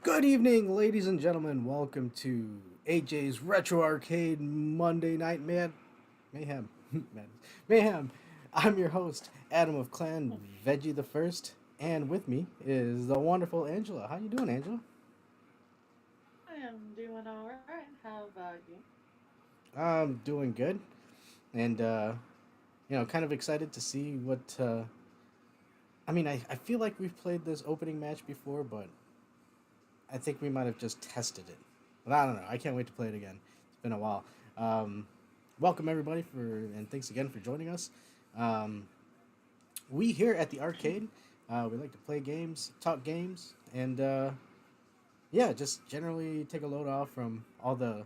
Good evening, ladies and gentlemen. Welcome to AJ's Retro Arcade Monday Night Mayhem. Mayhem. I'm your host, Adam of Clan Veggie the First, and with me is the wonderful Angela. How you doing, Angela? I am doing all right. How about you? I'm doing good, and kind of excited to see what. I feel like we've played this opening match before, but I think we might have just tested it. But I don't know. I can't wait to play it again. It's been a while. Um, Welcome everybody and thanks again for joining us. Um, we here at the arcade, we like to play games, talk games, and yeah, just generally take a load off from all the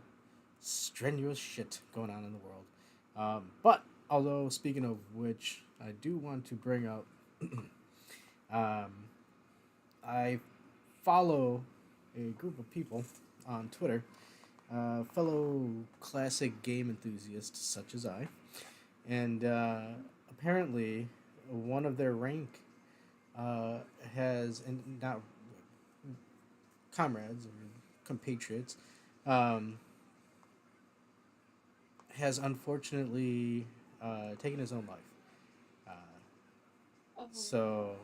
strenuous shit going on in the world. But although speaking of which, I do want to bring up. um, I follow a group of people on Twitter, fellow classic game enthusiasts such as I, and apparently one of their rank uh, has, and not comrades or compatriots, um, has unfortunately taken his own life. Uh, Oh, so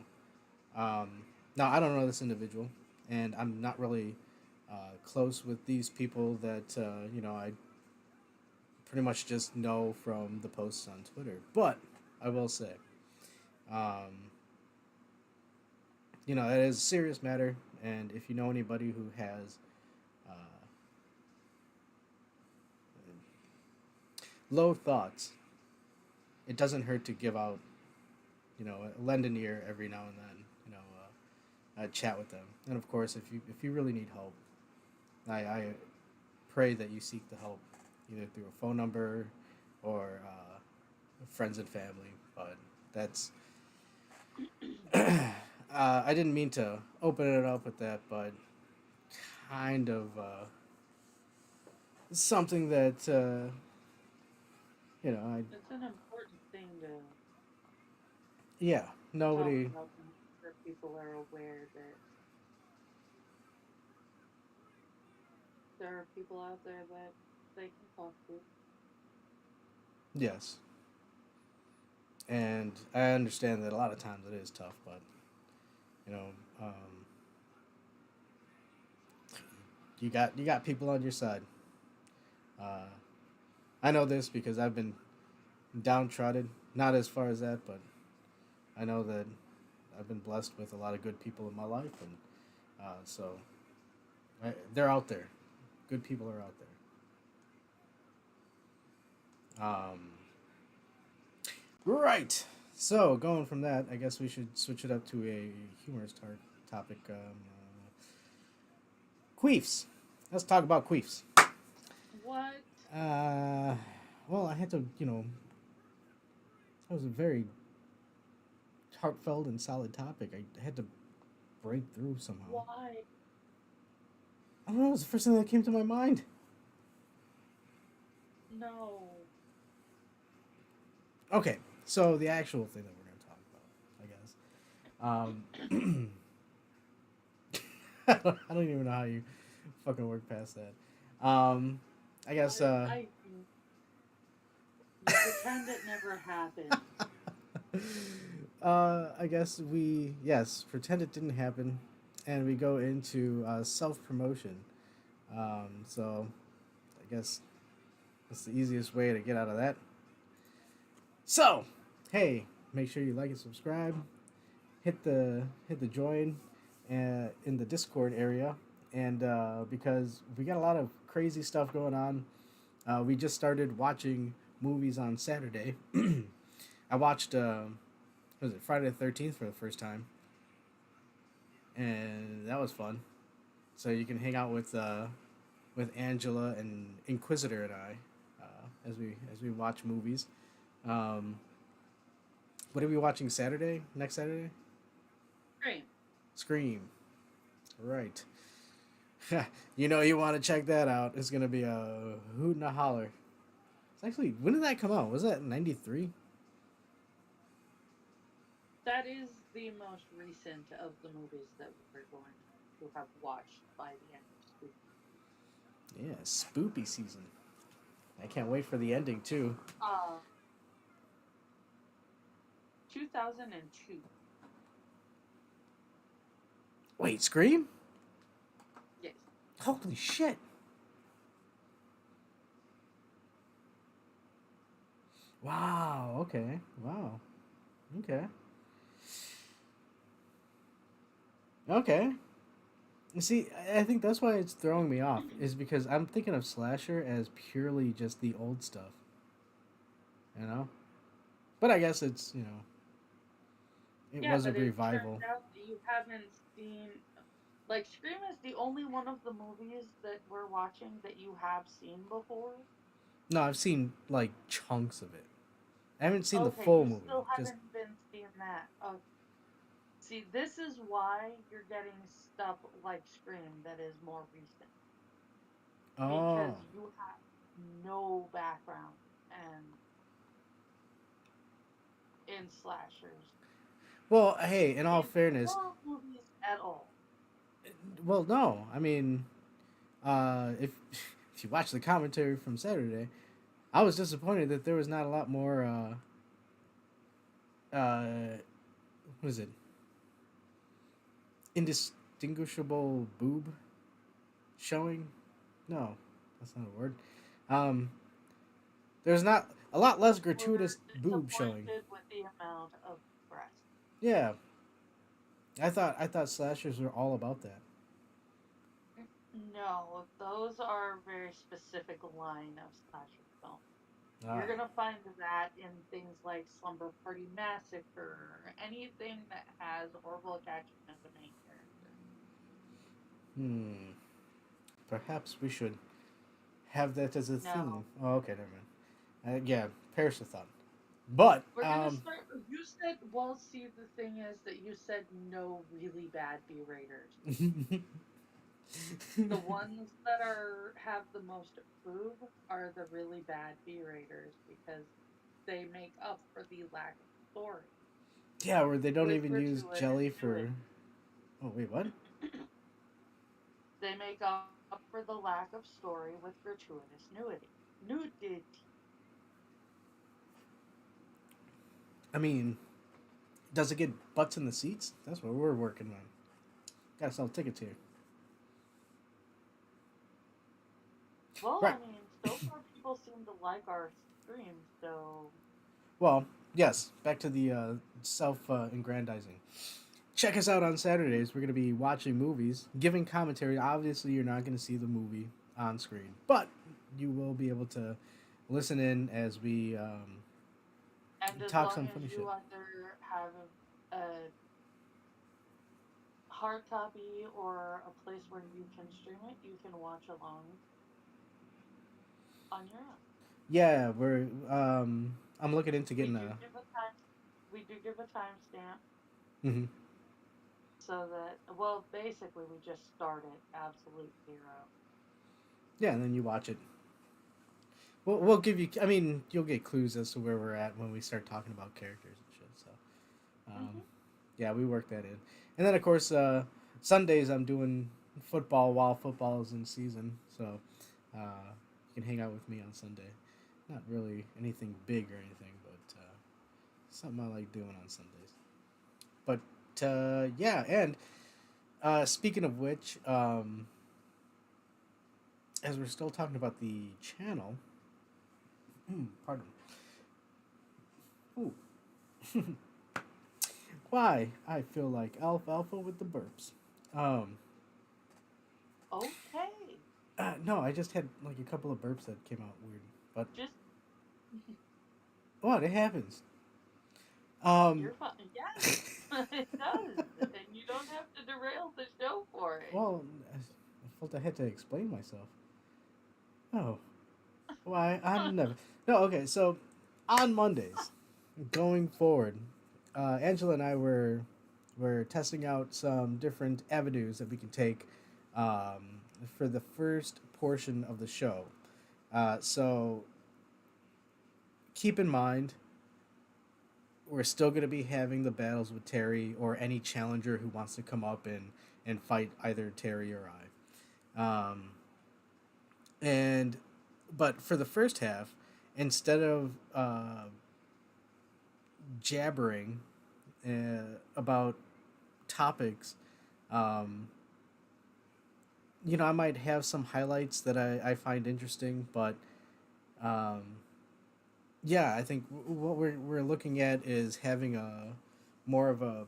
um, Now I don't know this individual, and I'm not really close with these people that I pretty much just know from the posts on Twitter. But I will say, um, it is a serious matter, and if you know anybody who has uh, low thoughts, it doesn't hurt to give out, lend an ear every now and then, chat with them, and of course, if you really need help, I pray that you seek the help either through a phone number or friends and family. But that's I didn't mean to open it up with that, but kind of something that I it's an important thing yeah, to talk nobody. about and make sure people are aware that there are people out there that they can talk to. Yes, and I understand that a lot of times it is tough, but you know, um, you got people on your side. Uh, I know this because I've been downtrodden, not as far as that, but I know that I've been blessed with a lot of good people in my life, and they're out there. Good people are out there. Right. So going from that, I guess we should switch it up to a humorous topic. Queefs. Let's talk about queefs. What? Uh, well, I had to, that was a very heartfelt and solid topic. I had to break through somehow. Why? I don't know. It was the first thing that came to my mind. No. Okay, so the actual thing that we're going to talk about, I guess. I don't even know how you fucking work past that. I guess. You pretend it never happened. I guess we pretend it didn't happen, and we go into self promotion. So I guess that's the easiest way to get out of that. So, hey, make sure you like and subscribe. Hit the join in the Discord area, and because we got a lot of crazy stuff going on, we just started watching movies on Saturday. I watched was it Friday the 13th for the first time, and that was fun. So you can hang out with Angela and Inquisitor and I as we watch movies. Um, what are we watching Saturday? Next Saturday? Great. Scream. Right. You want to check that out. It's gonna be a hoot and a holler. It's actually, when did that come out? Was that 93? That is the most recent of the movies that we're going to. to have watched by the end of Spooky. Yeah, spoopy season. I can't wait for the ending too. Uh, 2002. Wait, Scream? Yes. Holy shit! Wow. Okay. Wow. Okay. Okay. You see, I think that's why it's throwing me off, is because I'm thinking of slasher as purely just the old stuff, you know. But I guess it's it Yeah, was a but it turns revival. out that you haven't seen. Like, Scream is the only one of the movies that we're watching that you have seen before. No, I've seen like chunks of it. I haven't seen the Okay, full you movie. still Just haven't been seeing that. See, this is why you're getting stuff like Scream that is more recent. oh, Because you have no background and in slashers. well, hey, in all In fairness, horror movies at all. well, no, I mean, if if you watch the commentary from Saturday, I was disappointed that there was not a lot more. What is it? Indistinguishable boob showing? No, that's not a word. Um, there's not a lot less We're gratuitous boob showing. disappointed with the amount of breast. Yeah, I thought slashers were all about that. No, those are a very specific line of slasher film. You're Ah, gonna find that in things like Slumber Party Massacre, anything that has horrible attachment as a main character. hmm. Perhaps we should have that as a theme. No, Oh, okay, never mind. Yeah, Parasithon. But we're gonna start. You said, well, see, the thing is that you said no really bad B raters. The ones that are have the most approve are the really bad B raters because they make up for the lack of story yeah, where they don't with even use gratuitous jelly for. nudity. Oh wait, what? They make up for the lack of story with gratuitous nudity. Nudity. I mean, does it get butts in the seats? That's what we're working on. Gotta sell tickets here. Well, Right. I mean, so far people seem to like our streams, so Well, yes. Back to the self aggrandizing. Check us out on Saturdays. We're going to be watching movies, giving commentary. Obviously, you're not going to see the movie on screen, but you will be able to listen in as we and as talk long some as funny you shit. either have a hard copy or a place where you can stream it, you can watch along on your own. Yeah, we're. I'm looking into We getting do a. give a time we do give a timestamp Mhm. so that, well, basically we just start at absolute zero. Yeah, and then you watch it. We'll give you. I mean, you'll get clues as to where we're at when we start talking about characters and shit. So, um, Hmm. yeah, we work that in. And then of course, Sundays I'm doing football while football is in season. So, you can hang out with me on Sunday. Not really anything big or anything, but something I like doing on Sundays. But yeah, and speaking of which, as we're still talking about the channel, pardon. Ooh. Why? I feel like alfalfa with the burps. Um, Okay. no, I just had like a couple of burps that came out weird. But Just what? It happens. you're Um, fine. Yes, it does, and you don't have to derail the show for it. well, I felt I had to explain myself. Oh, why? I'm never. No, okay. So, on Mondays, going forward, Angela and I were testing out some different avenues that we can take for the first portion of the show. So keep in mind, we're still going to be having the battles with Terry or any challenger who wants to come up and and fight either Terry or I. And but for the first half, instead of jabbering about topics, um, I might have some highlights that I find interesting, but um, yeah, I think what we're looking at is having a more of a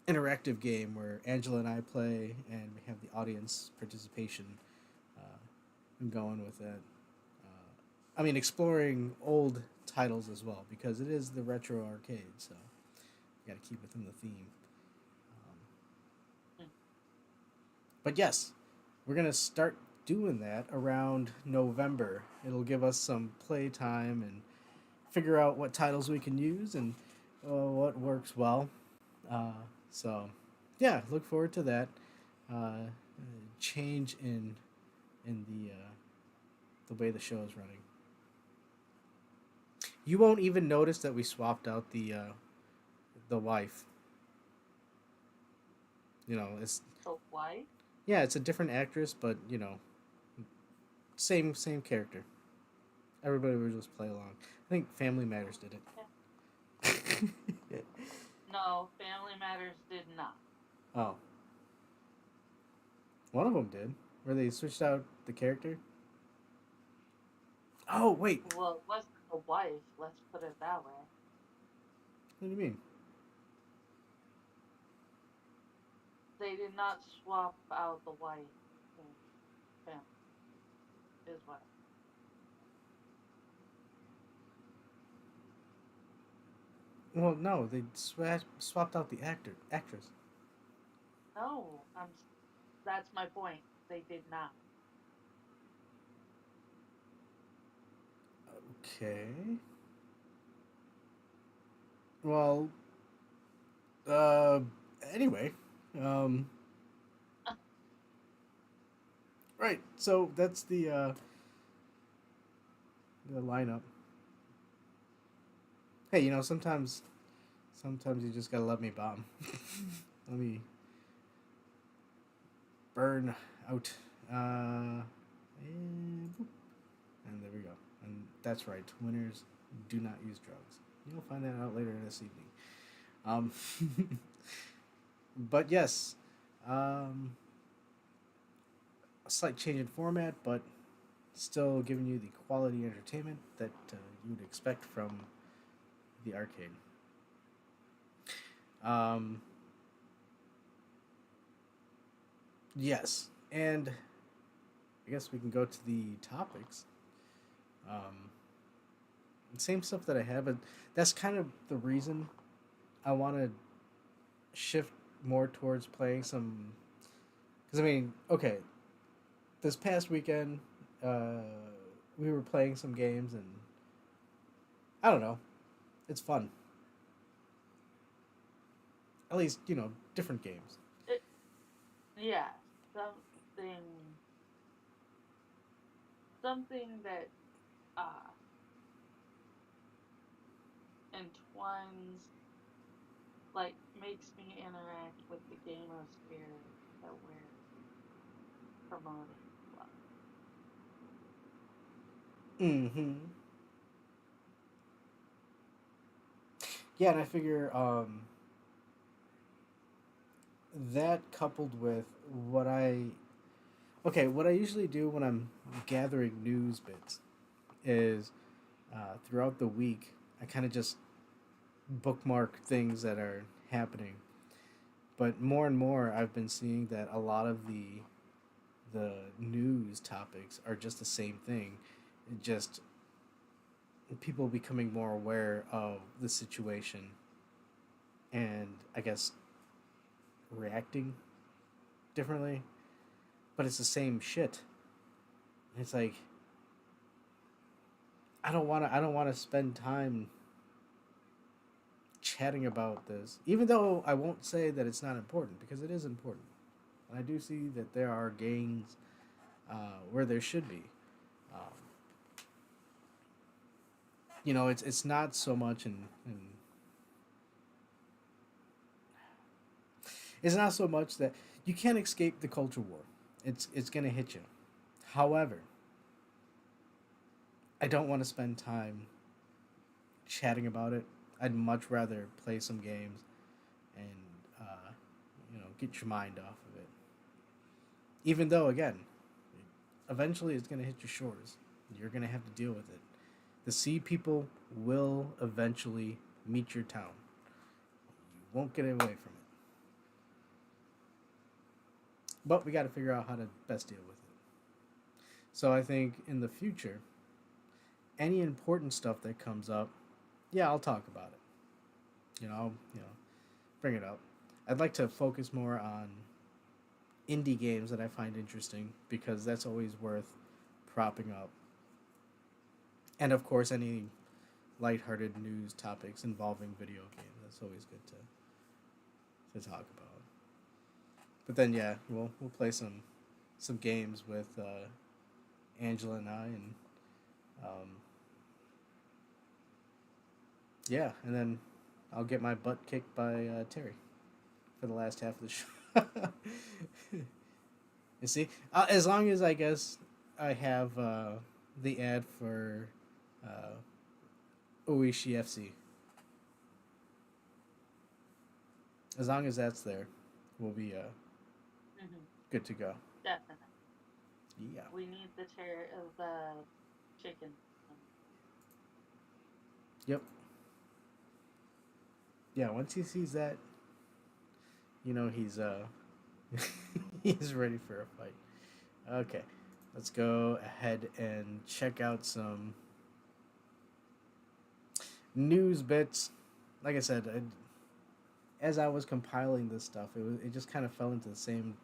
interactive game where Angela and I play, and we have the audience participation going with that. I mean, exploring old titles as well because it is the retro arcade, so you got to keep within the theme. Um, but yes, we're gonna start doing that around November. It'll give us some play time and figure out what titles we can use and what works well. Uh, so, yeah, look forward to that. Change in the way the show is running. You won't even notice that we swapped out the wife. It's The wife? yeah, it's a different actress, but same character. Everybody would just play along. I think Family Matters did it. No, Family Matters did not. Oh, one of them did, where they switched out the character. Oh wait, Well, it wasn't the wife, let's put it that way. what do you mean? They did not swap out the wife in Family, is what. Well, no, they swapped out the actress. No, that's my point. They did not. Okay. Well, anyway, um, right. So that's the lineup. Hey, sometimes you just gotta let me bomb. Let me burn out. And, boop. And there we go. And that's right. Winners do not use drugs. You'll find that out later this evening. Um, but yes, um, a slight change in format, but still giving you the quality entertainment that you would expect from the arcade. Um, yes, and I guess we can go to the topics. Um, Same stuff that I have, but that's kind of the reason I want to shift more towards playing some. Because I mean, okay, this past weekend, uh, we were playing some games, and I don't know, it's fun. At least different games. It, yeah, something, something that uh, entwines, like, makes me interact with the game of spirit that we're promoting. Well, Mm-hmm. Yeah, and I figure that coupled with what what I usually do when I'm gathering news bits is throughout the week I kind of just bookmark things that are happening. But more and more, I've been seeing that a lot of the news topics are just the same thing. Just people becoming more aware of the situation and I guess reacting differently. But it's the same shit. It's like I don't want to spend time chatting about this, even though I won't say that it's not important because it is important. And I do see that there are gains where there should be. Um, it's not so much it's not so much that you can't escape the culture war. It's gonna hit you. However, I don't want to spend time chatting about it. I'd much rather play some games and get your mind off of it. Even though, again, eventually it's gonna hit your shores. You're gonna have to deal with it. The sea people will eventually meet your town. You won't get away from it. But we got to figure out how to best deal with it. So I think in the future, any important stuff that comes up, yeah, I'll talk about it. I'll bring it up. I'd like to focus more on indie games that I find interesting because that's always worth propping up. And of course, any lighthearted news topics involving video games. That's always good to talk about. But then yeah, we'll play some games with Angela and I, and um, yeah, and then I'll get my butt kicked by Terry for the last half of the show. You see, as long as I guess I have the ad for Oishi FC. As long as that's there, we'll be good to go. Definitely. Yeah. We need the chicken. Yep. Yeah. Once he sees that, he's he's ready for a fight. Okay, let's go ahead and check out some news bits. Like I said, as I was compiling this stuff, it just kind of fell into the same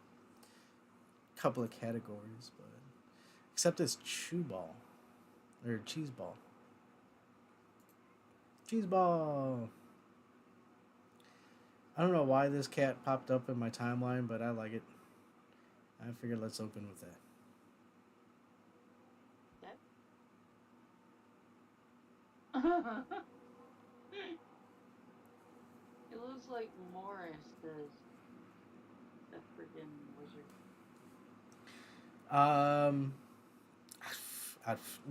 couple of categories, but except it's chew ball or cheese ball. Cheese ball. I don't know why this cat popped up in my timeline, but I like it. I figured let's open with that. Okay. It looks like Morris does the freaking wizard. Um,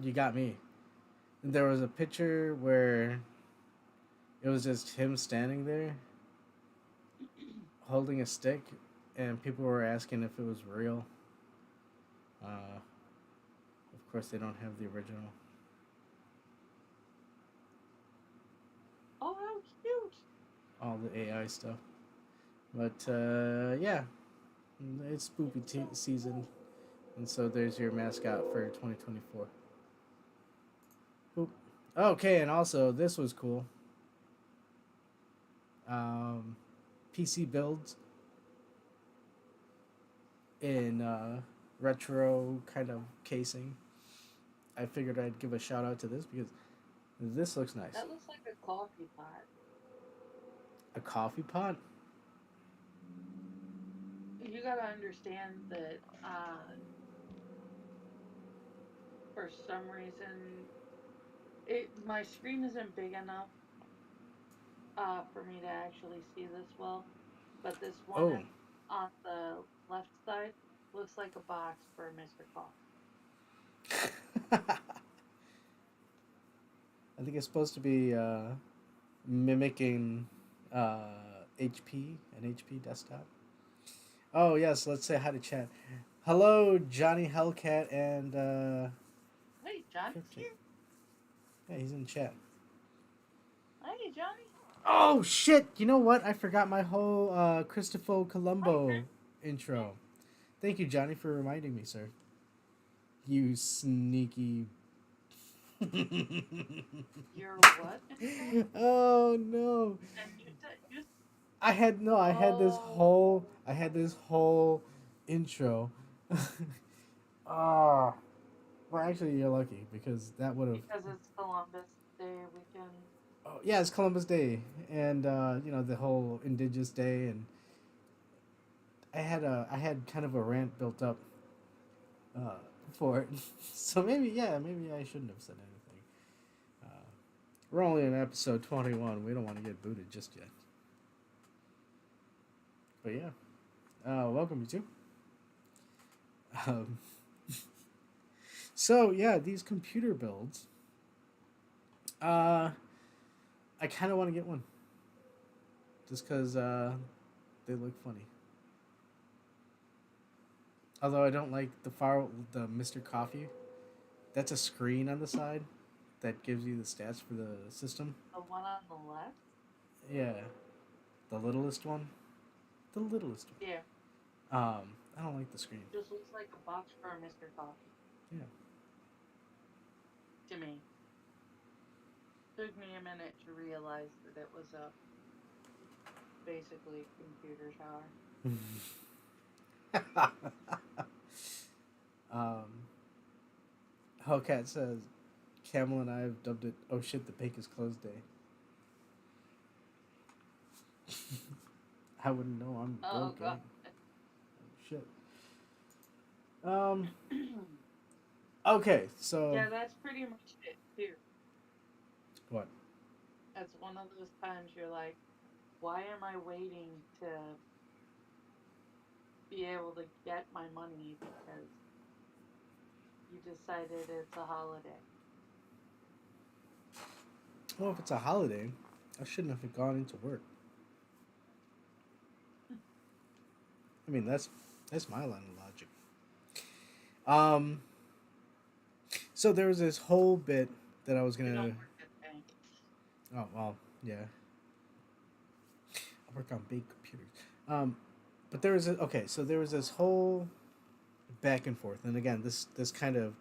you got me. There was a picture where it was just him standing there holding a stick, and people were asking if it was real. Of course, they don't have the original. Oh, how cute! All the AI stuff. But yeah, it's spoopy season, and so there's your mascot for 2024. Boop. Okay, and also this was cool. PC builds in retro kind of casing. I figured I'd give a shout out to this because this looks nice. That looks like a coffee pot. A coffee pot? You gotta understand that for some reason, my screen isn't big enough for me to actually see this well. But this one on the left side looks like a box for Mr. Coffee. I think it's supposed to be mimicking HP, an HP desktop. Oh, yes, let's say hi to chat. Hello, Johnny Hellcat and... Hey, Johnny's here. Yeah, he's in chat. Hey, Johnny. Oh, shit! You know what? I forgot my whole Christopher Colombo intro. Thank you, Johnny, for reminding me, sir. You sneaky... You're what? Oh, no. I had this whole intro. Ah. Well, actually, you're lucky because that would have. Because it's Columbus Day weekend. Oh yeah, it's Columbus Day, and the whole Indigenous Day, and I had kind of a rant built up for it, so maybe I shouldn't have said anything. We're only in episode 21. We don't want to get booted just yet. But yeah, Welcome you too. Um, so yeah, these computer builds. Uh, I kind of want to get one just because they look funny. Although I don't like the Mr. Coffee. That's a screen on the side that gives you the stats for the system. The one on the left? Yeah, the littlest one. The littlest Yeah. one. I don't like the screen. Just looks like a box for a Mr. Coffee. Yeah. To me. Took me a minute to realize that it was a basically computer tower. um, Hellcat says, Camel and I have dubbed it, oh shit, the bank is closed day. I wouldn't know, I'm Oh broke, god. eh? Oh shit. Okay, so. Yeah, that's pretty much it too. What? That's one of those times you're like, why am I waiting to be able to get my money because you decided it's a holiday? Well, if it's a holiday, I shouldn't have gone into work. I mean, that's my line of logic. Um, so there was this whole bit that I was You don't gonna. work at the bank. Oh well, yeah. I work on big computers. Um, but there was okay. So there was this whole back and forth, and again, this kind of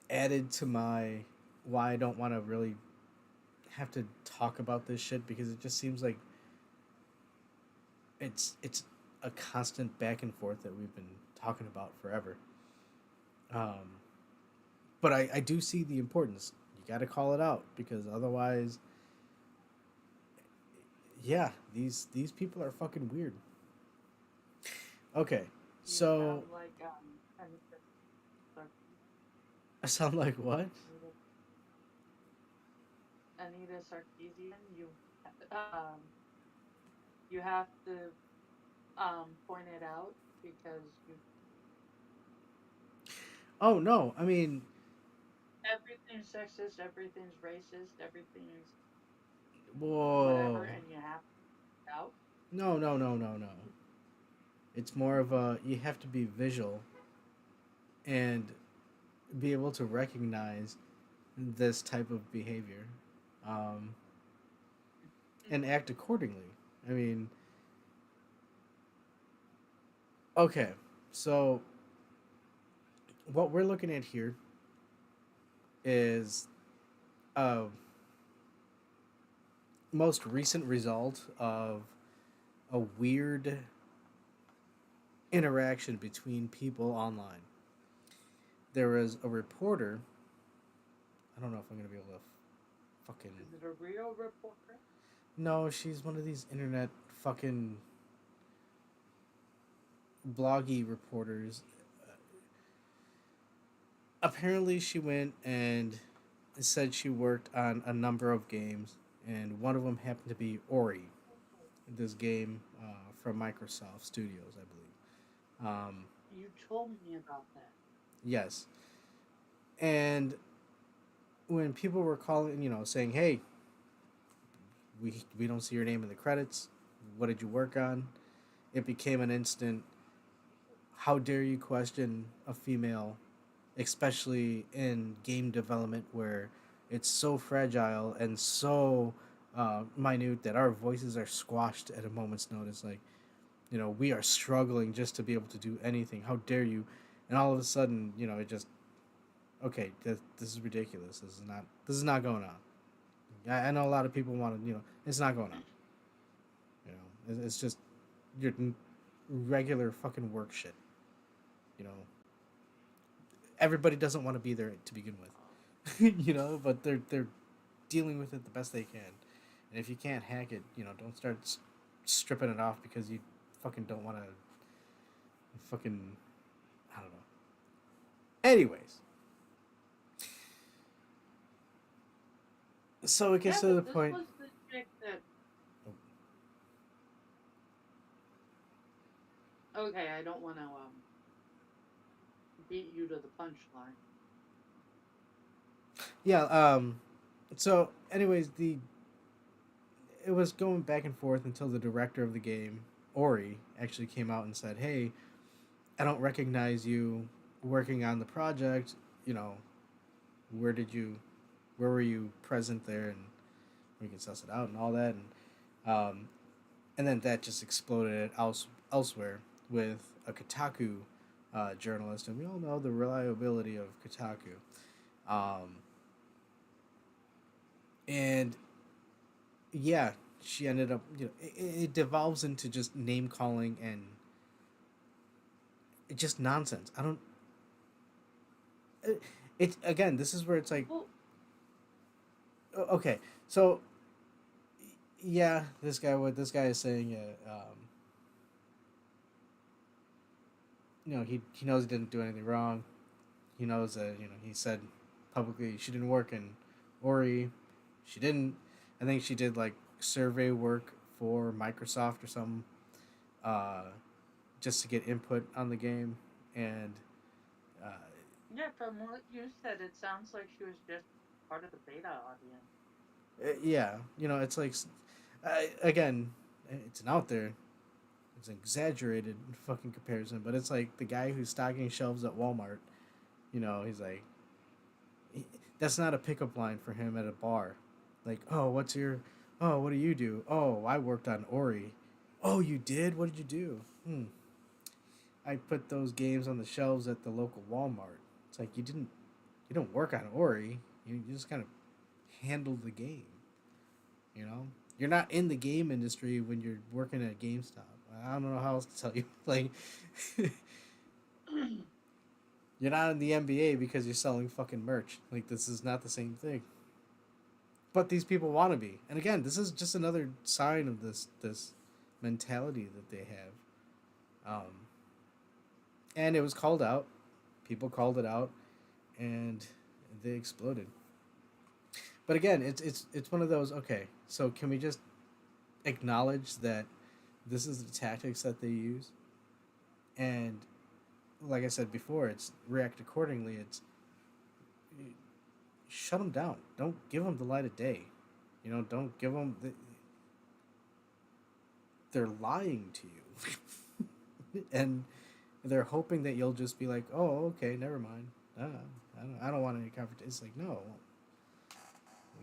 added to my why I don't want to really have to talk about this shit because it just seems like it's a constant back and forth that we've been talking about forever. Um, but I do see the importance. You got to call it out because otherwise, yeah, these people are fucking weird. Okay, You so sound like Anita I sound like what? Anita Sarkeesian. Um you have to point it out because you Oh no, I mean, everything's sexist, everything's racist, everything's whatever, whoa, and you have to out. no, no, no, no, no. It's more of a you have to be visual and be able to recognize this type of behavior, um, and act accordingly. I mean, okay, so what we're looking at here is a most recent result of a weird interaction between people online. There was a reporter. I don't know if I'm gonna be able to fucking. Is it a real reporter? No, she's one of these internet fucking bloggy reporters. Apparently, she went and said she worked on a number of games, and one of them happened to be Ori, this game from Microsoft Studios, I believe. You told me about that. Yes, and when people were calling, saying, "Hey, we don't see your name in the credits. What did you work on?" It became an instant. How dare you question a female, especially in game development where it's so fragile and so minute that our voices are squashed at a moment's notice. Like, we are struggling just to be able to do anything. How dare you? And all of a sudden, it just okay. This is ridiculous. This is not going on. I know a lot of people want to. It's not going on. It's just your regular fucking work shit. You know, everybody doesn't want to be there to begin with. But they're dealing with it the best they can. And if you can't hack it, don't start stripping it off because you fucking don't want to fucking I don't know. Anyways, so it gets Yeah, to but the this point. was the chick that Oh, Okay, I don't want to beat you to the punchline. Yeah. So, anyways, the it was going back and forth until the director of the game, Ori, actually came out and said, "Hey, I don't recognize you working on the project. You know, where did you, where were you present there, and we can suss it out and all that." Um, and then that just exploded elsewhere with a Kotaku journalist, and we all know the reliability of Kotaku. Um, and yeah, she ended up. It devolves into just name calling and just nonsense. I don't. It again. This is where it's like, Well, okay, so yeah, this guy is saying, he knows he didn't do anything wrong. He knows that he said publicly she didn't work in Ori. She didn't. I think she did like survey work for Microsoft or something, uh, just to get input on the game. And uh, yeah, from what you said, it sounds like she was just part of the beta audience. yeah, it's like again, it's an out there. It's an exaggerated fucking comparison, but it's like the guy who's stocking shelves at Walmart. He's like, he, that's not a pickup line for him at a bar. Like, oh, what do you do? Oh, I worked on Ori. Oh, you did? What did you do? I put those games on the shelves at the local Walmart. It's like you don't work on Ori. You just kind of handle the game. You know, you're not in the game industry when you're working at GameStop. I don't know how else to tell you. Like, you're not in the NBA because you're selling fucking merch. Like, this is not the same thing. But these people want to be. And again, this is just another sign of this mentality that they have. And it was called out. People called it out, and they exploded. But again, it's one of those. Okay, so can we just acknowledge that this is the tactics that they use, and like I said before, it's react accordingly. It's shut them down. Don't give them the light of day. Don't give them. They're lying to you, and they're hoping that you'll just be like, "Oh, okay, never mind. I don't want any confrontation." It's like, no, well,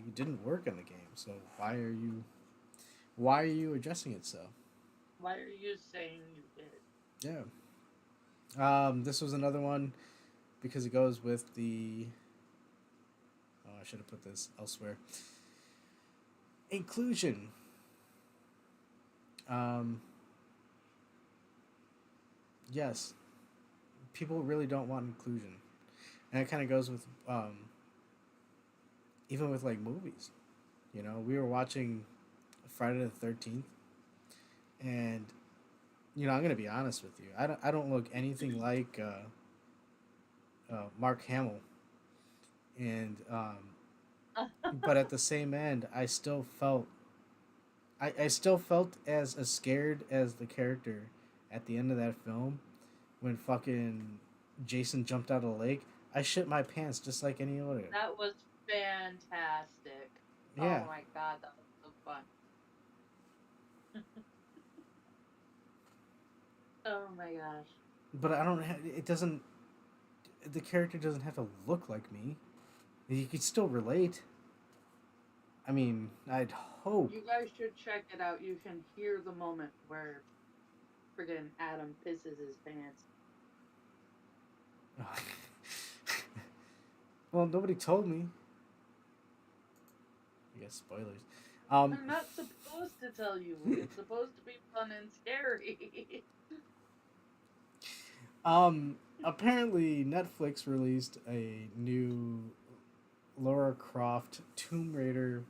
you didn't work on the game, so why are you addressing it so? Why are you saying you did? Yeah. This was another one because it goes with the. Oh, I should have put this elsewhere. Inclusion. Um, yes, people really don't want inclusion, and it kind of goes with even with like movies. We were watching Friday the 13th, and I'm gonna be honest with you. I don't look anything like Mark Hamill, and but at the same end, I still felt as scared as the character at the end of that film when fucking Jason jumped out of the lake. I shit my pants just like any other. That was fantastic. Oh Yeah, my god, that was so fun. Oh my gosh. but I don't. It doesn't. The character doesn't have to look like me. You could still relate. I mean, I'd hope. You guys should check it out. You can hear the moment where friggin' Adam pisses his pants. Well, nobody told me. I guess spoilers. Um, I'm not supposed to tell you. It's supposed to be fun and scary. apparently Netflix released a new Lara Croft Tomb Raider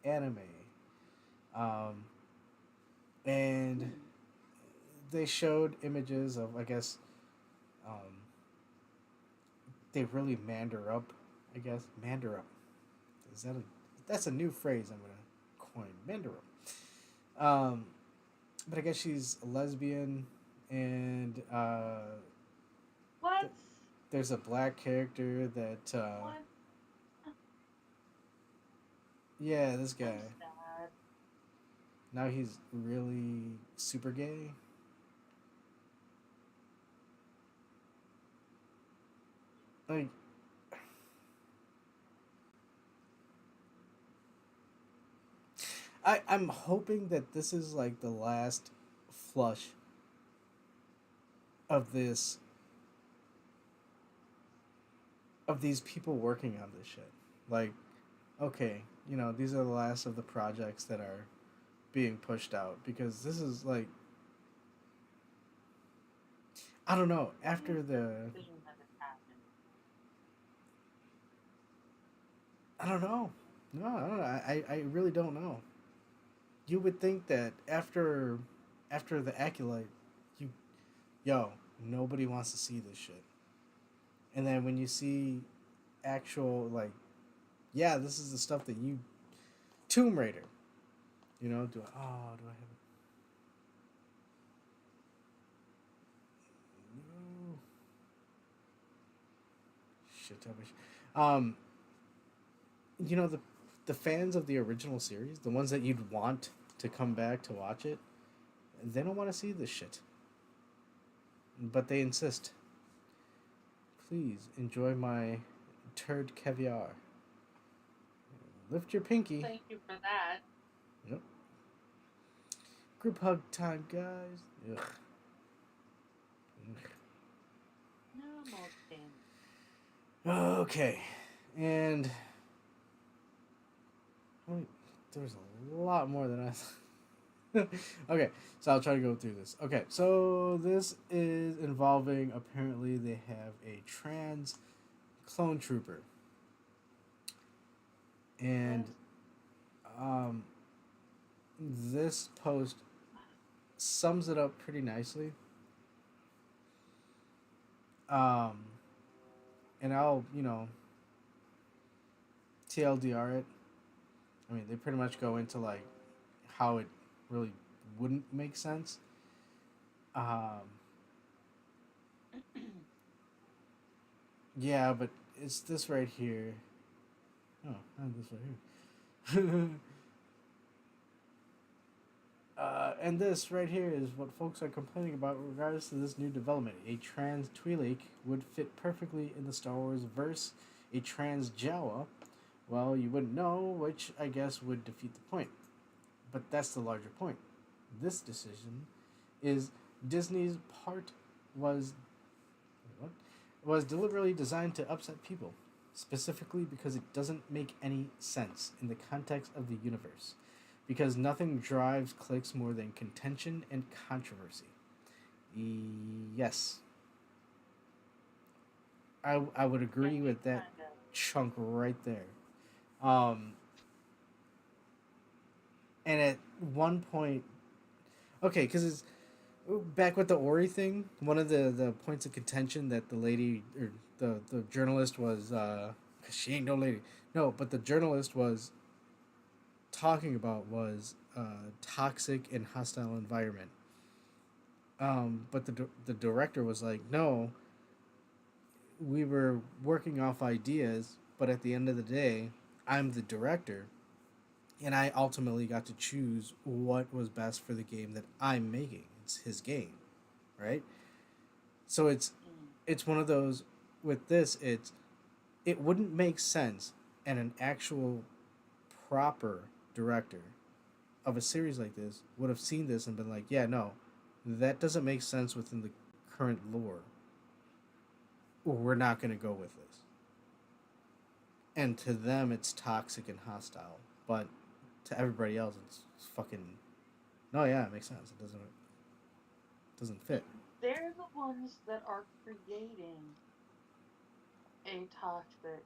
anime. Um, and Hmm. they showed images of, I guess, um, they really mander up. I guess mander up. Is that a that's a new phrase I'm gonna coin? Mander up. But I guess she's a lesbian, and What? there's a black character that What? yeah, this I'm guy. sad. Now he's really super gay. Like I'm hoping that this is like the last flush of this of these people working on this shit. Like, okay, these are the last of the projects that are being pushed out because this is like I don't know. Why is After the the decision that it happened? I don't know. No, I don't know. I really don't know. You would think that after the acolyte, you yo nobody wants to see this shit, and then when you see actual like yeah, this is the stuff that you Tomb Raider. Do I have no shit? I wish. Um, the fans of the original series, the ones that you'd want to come back to watch it, they don't want to see this shit, but they insist. Please enjoy my turd caviar. Lift your pinky. Thank you for that. Yep. Group hug time, guys. Ugh. No, I'm okay. Okay, and wait, there's a lot more than I thought. Okay, so I'll try to go through this. Okay, so this is involving apparently they have a trans clone trooper, and Yes. um, this post sums it up pretty nicely. Um, and I'll TLDR it. I mean, they pretty much go into like how it really wouldn't make sense. Um, yeah, but it's this right here. Oh, not this right here. And this right here is what folks are complaining about in regards to this new development. A trans Twi'lek would fit perfectly in the Star Wars verse. A trans Jawa, well, you wouldn't know, which I guess would defeat the point. But that's the larger point. This decision is Disney's part was what was deliberately designed to upset people, specifically because it doesn't make any sense in the context of the universe. Because nothing drives clicks more than contention and controversy. Yes, I would Yeah, agree you with that kind of. chunk right there. Um, and at one point, okay, because it's back with the Ori thing. One of the points of contention that the lady or the journalist was, cause she ain't no lady. No, but the journalist was talking about was toxic and hostile environment. But the director was like, no, we were working off ideas, but at the end of the day, I'm the director, and I ultimately got to choose what was best for the game that I'm making. It's his game, right? So Mm. it's one of those with this. It wouldn't make sense, and an actual proper director of a series like this would have seen this and been like, yeah, no, that doesn't make sense within the current lore. We're not going to go with this. And to them, it's toxic and hostile, but to everybody else, it's fucking no. Yeah, it makes sense. It doesn't fit. They're the ones that are creating a toxic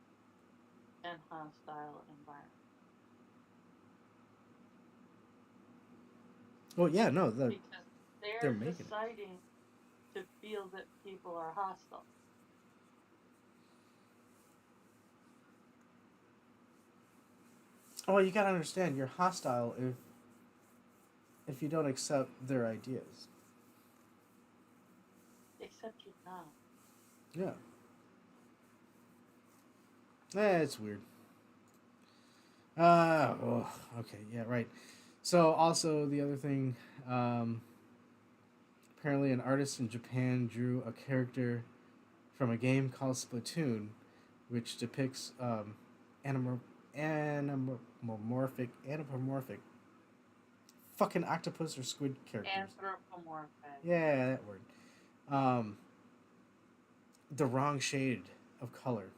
and hostile environment Well, yeah, no, because they're they're making it. deciding to feel that people are hostile. Oh, well, you gotta understand, you're hostile if you don't accept their ideas. Oh. Yeah. It's weird. Okay, yeah, right. So also the other thing, um, apparently an artist in Japan drew a character from a game called Splatoon, which depicts anamor- anamorphic fucking octopus or squid characters. Anthropomorphic. Yeah, that word. Um, the wrong shade of color.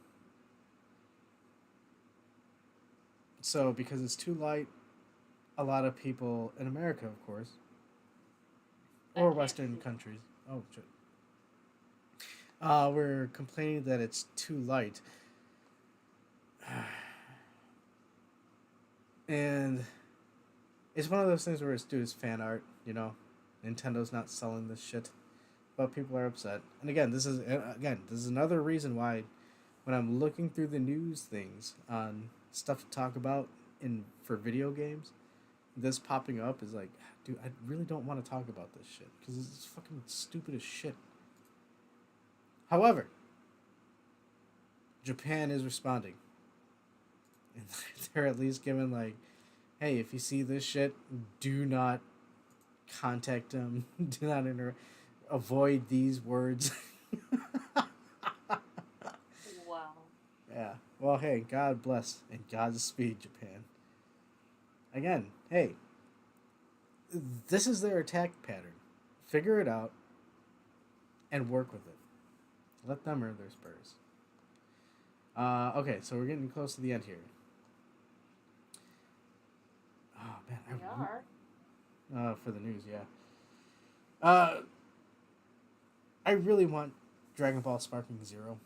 So because it's too light, a lot of people in America, of course, I or can't Western see. countries. Oh, shit. We're complaining that it's too light, and it's one of those things where it's dude, it's fan art. Nintendo's not selling this shit, but people are upset. And again, this is another reason why when I'm looking through the news things on stuff to talk about in for video games, this popping up is like, dude, I really don't want to talk about this shit because it's fucking stupid as shit. However, Japan is responding, and they're at least giving like, hey, if you see this shit, do not contact them. Do not avoid these words. Wow. Yeah. Well, hey, God bless and Godspeed, Japan. Again, hey, this is their attack pattern. Figure it out and work with it. Let them earn their spurs. Okay, so we're getting close to the end here. Oh We are. man, for the news, yeah. Uh, I really want Dragon Ball Sparking Zero.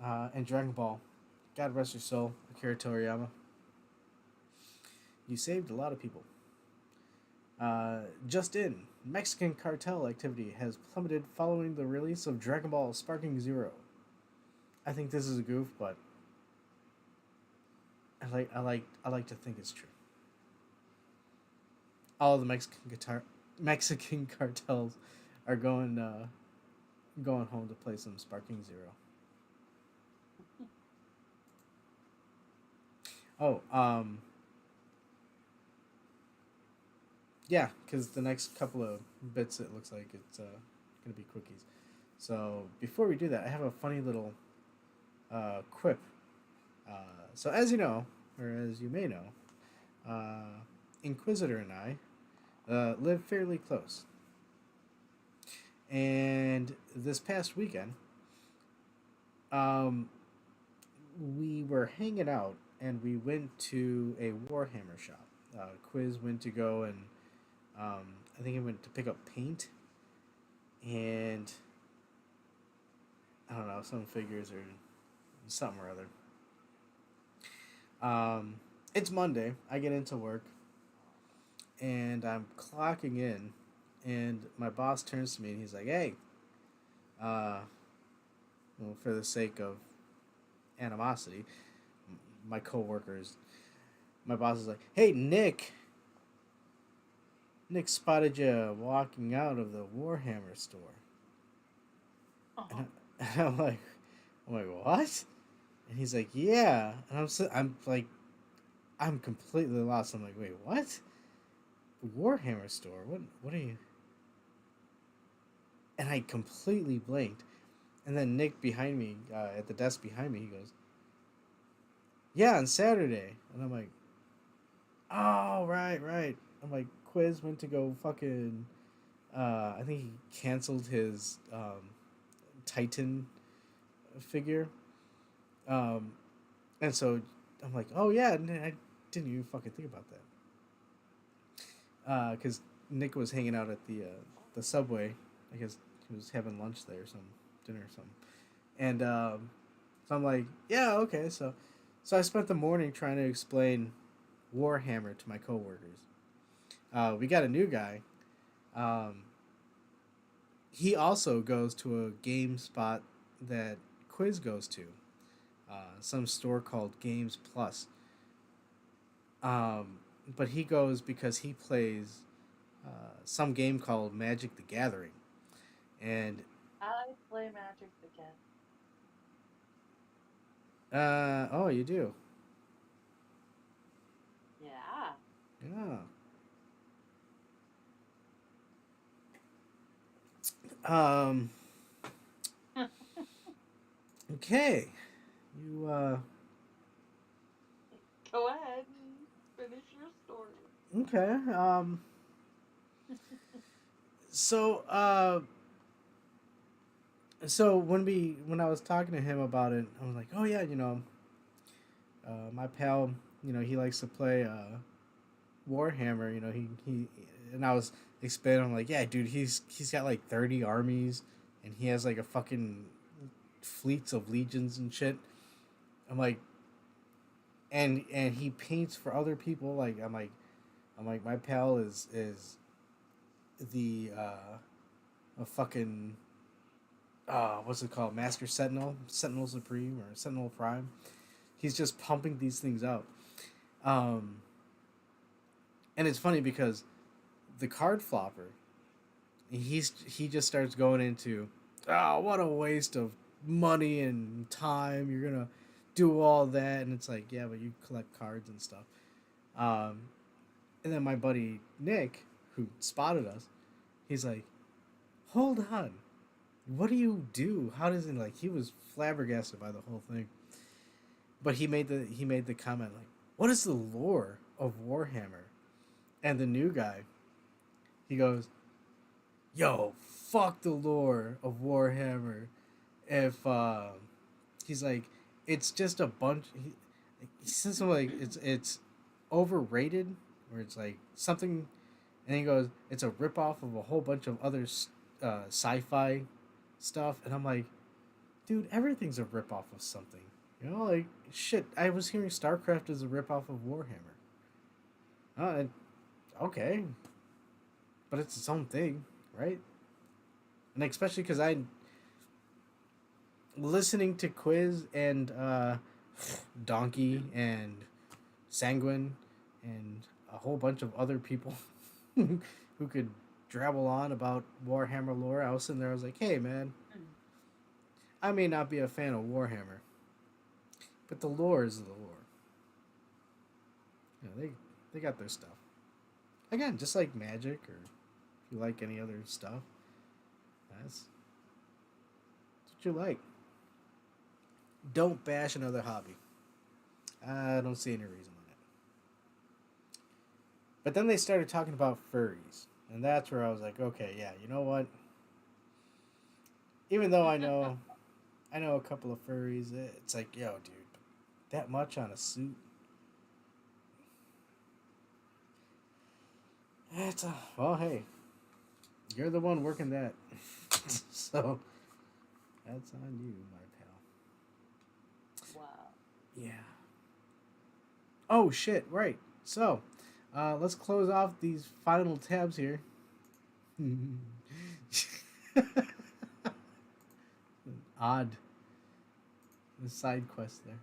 And Dragon Ball, God rest your soul, Akira Toriyama. You saved a lot of people. Just in, Mexican cartel activity has plummeted following the release of Dragon Ball Sparking Zero. I think this is a goof, but I like to think it's true. All of the Mexican cartels are going home to play some Sparking Zero. Oh, yeah, because the next couple of bits it looks like it's gonna be quickies. So before we do that, I have a funny little quip. Uh, so as you know, or as you may know, uh, Inquisitor and I live fairly close. And this past weekend, um, we were hanging out and we went to a Warhammer shop. Quiz went to go and I think he went to pick up paint and I don't know, some figures or something or other. It's Monday. I get into work and I'm clocking in, and my boss turns to me and he's like, "Hey, uh, well, for the sake of animosity, my coworkers, my boss is like, "Hey, Nick spotted you walking out of the Warhammer store," and, Uh-huh. I, and I'm like, what? And he's like, "Yeah," and I'm like, I'm completely lost. I'm like, "Wait, what? Warhammer store? What are you?" And I completely blanked. And then Nick behind me, at the desk behind me, he goes, "Yeah, on Saturday." And I'm like, "Oh, right, right." I'm like, Quiz went to go fucking. I think he canceled his Titan figure. Um, and so I'm like, "Oh yeah," and I didn't even fucking think about that. Because Nick was hanging out at the subway. I guess he was having lunch there, or some dinner or something. And so I'm like, "Yeah, okay." So I spent the morning trying to explain Warhammer to my coworkers. We got a new guy. Um, he also goes to a game spot that Quiz goes to, some store called Games Plus. But he goes because he plays some game called Magic the Gathering, and I play Magic again. Oh, you do. Yeah. Yeah. Um. Okay. You Go ahead and finish your story. Okay. So so when I was talking to him about it, I was like, oh yeah, my pal, he likes to play Warhammer. He and I was explaining, I'm like, yeah, dude, he's got like 30 armies, and he has like a fucking fleets of legions and shit. I'm like, and he paints for other people. Like I'm like my pal is the a fucking what's it called, Master Sentinel, Sentinel Supreme, or Sentinel Prime. He's just pumping these things out. Um, and it's funny because the card flopper, he just starts going into, oh, what a waste of money and time. You're gonna do all that, and it's like, yeah, but you collect cards and stuff. Um, and then my buddy Nick, who spotted us, he's like, hold on, what do you do? How does it, like, he was flabbergasted by the whole thing. But he made the comment like, what is the lore of Warhammer? And the new guy, he goes, yo, fuck the lore of Warhammer. If he's like, it's just a bunch. He says something like it's overrated, or it's like something, and he goes, it's a ripoff of a whole bunch of other sci-fi stuff, and I'm like, dude, everything's a ripoff of something. Like, shit. I was hearing StarCraft is a ripoff of Warhammer. Okay, but it's its own thing, right? And especially because I listening to Quiz and Donkey and Sanguine and a whole bunch of other people who could drabble on about Warhammer lore. I was sitting there. I was like, hey, man, Mm. I may not be a fan of Warhammer, but the lore is the lore. They got their stuff. Again, just like Magic, or if you like any other stuff, that's what you like. Don't bash another hobby. I don't see any reason on it. But then they started talking about furries, and that's where I was like, okay, yeah, you know what? Even though I know a couple of furries, it's like, yo, dude, that much on a suit? It's a well, hey, you're the one working that, so that's on you, my pal. Wow. Yeah. Oh shit! Right. So, let's close off these final tabs here. Odd side quest there.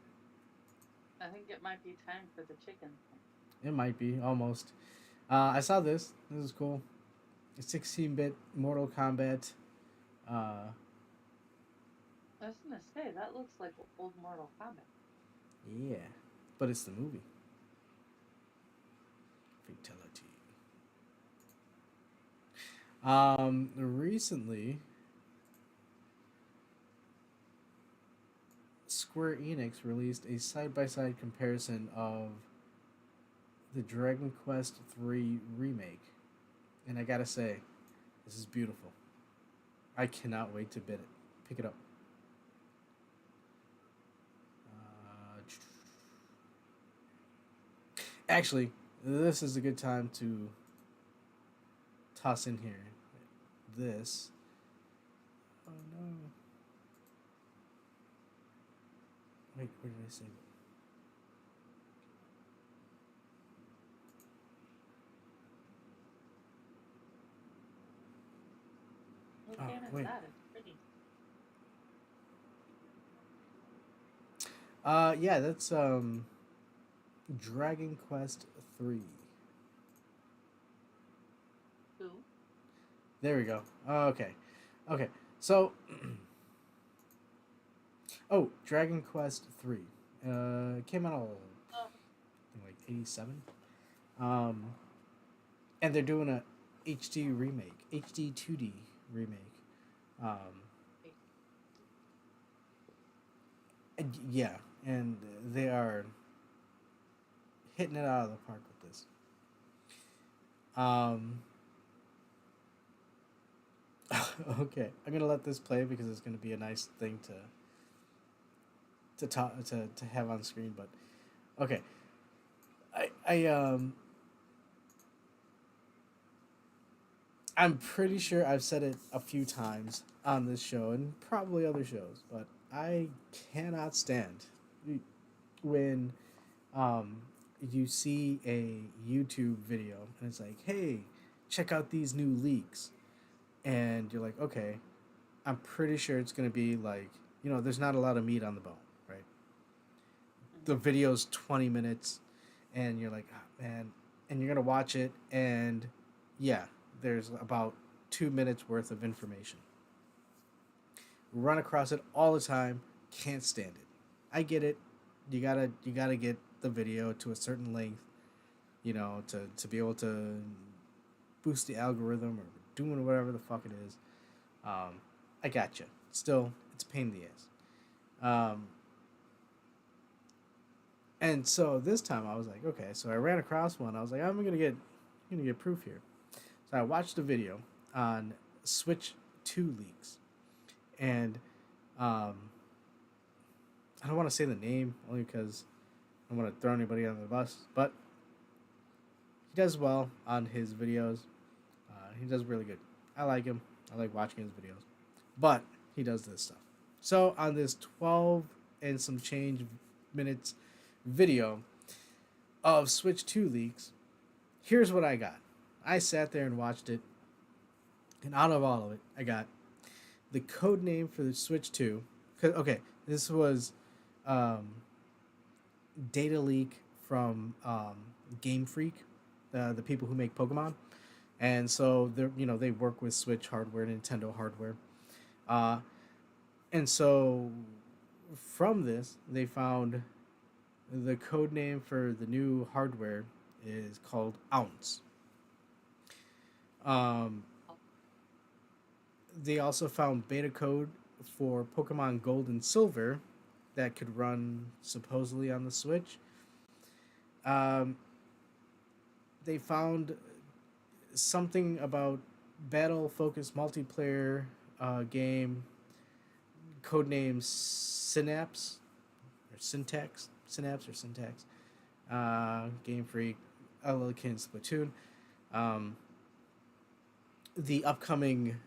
I think it might be time for the chicken. It might be almost. I saw this. This is cool. 16-bit Mortal Kombat. Uh, I was gonna say that looks like old Mortal Kombat. yeah, but it's the movie. Fatality. Recently, Square Enix released a side-by-side comparison of the Dragon Quest III remake, and I gotta say, this is beautiful. I cannot wait to pick it up. Uh, Actually, this is a good time to toss in here. This. Oh no! Wait, where did I save it? What Oh game is wait. that? It's pretty. Yeah, that's Dragon Quest 3. Who? There we go. Okay. Okay. So, oh, Dragon Quest 3. Came out Oh, in like 87. Um, and they're doing a HD remake, HD 2D remake. Um, wait. and yeah, and they are hitting it out of the park with this. Um, okay, I'm gonna let this play because it's gonna be a nice thing to talk to have on screen. But okay, I I'm pretty sure I've said it a few times on this show and probably other shows, but I cannot stand when um, you see a YouTube video and it's like, hey, check out these new leaks. And you're like, okay, I'm pretty sure it's going to be like, there's not a lot of meat on the bone, right? The Mhm. video's 20 minutes and you're like, oh, man, and you're going to watch it and yeah, there's about 2 minutes worth of information. Run across it all the time, can't stand it. I get it. You gotta get the video to a certain length, to be able to boost the algorithm or doing whatever the fuck it is. I got you. Still, it's a pain in the ass. And so this time I was like, okay. So I ran across one. I was like, I'm gonna get proof here. So I watched a video on Switch 2 leaks, and um, I don't want to say the name only because I don't want to throw anybody under the bus, but he does well on his videos. He does really good. I like him. I like watching his videos, but he does this stuff. So on this 12 and some change minutes video of Switch 2 leaks, here's what I got. I sat there and watched it, and out of all of it, I got the code name for the Switch 2. Okay, this was um, data leak from Game Freak, the people who make Pokemon, and so they work with Switch hardware, Nintendo hardware, uh, and so from this they found the code name for the new hardware is called Ounce. Um, Oh, they also found beta code for Pokemon Gold and Silver that could run supposedly on the Switch. Um, they found something about battle focused multiplayer game codename Synapse or Synapse or Syntax. Game Freak, Kin Splatoon. Um, the upcoming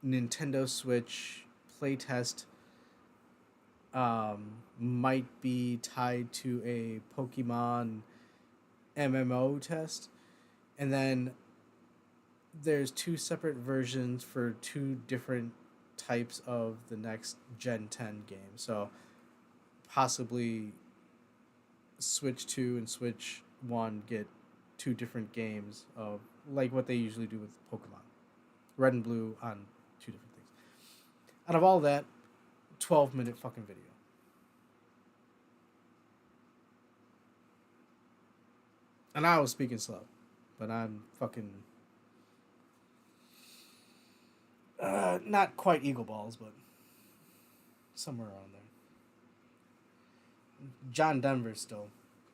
Nintendo Switch playtest might be tied to a Pokemon MMO test, and then there's two separate versions for two different types of the next Gen 10 game. So possibly Switch 2 and Switch 1 get two different games of like what they usually do with Pokemon. Red and Blue on two different things. Out of all that, 12-minute fucking video. And I was speaking slow, but I'm fucking not quite Eagle Balls, but somewhere around there. John Denver's still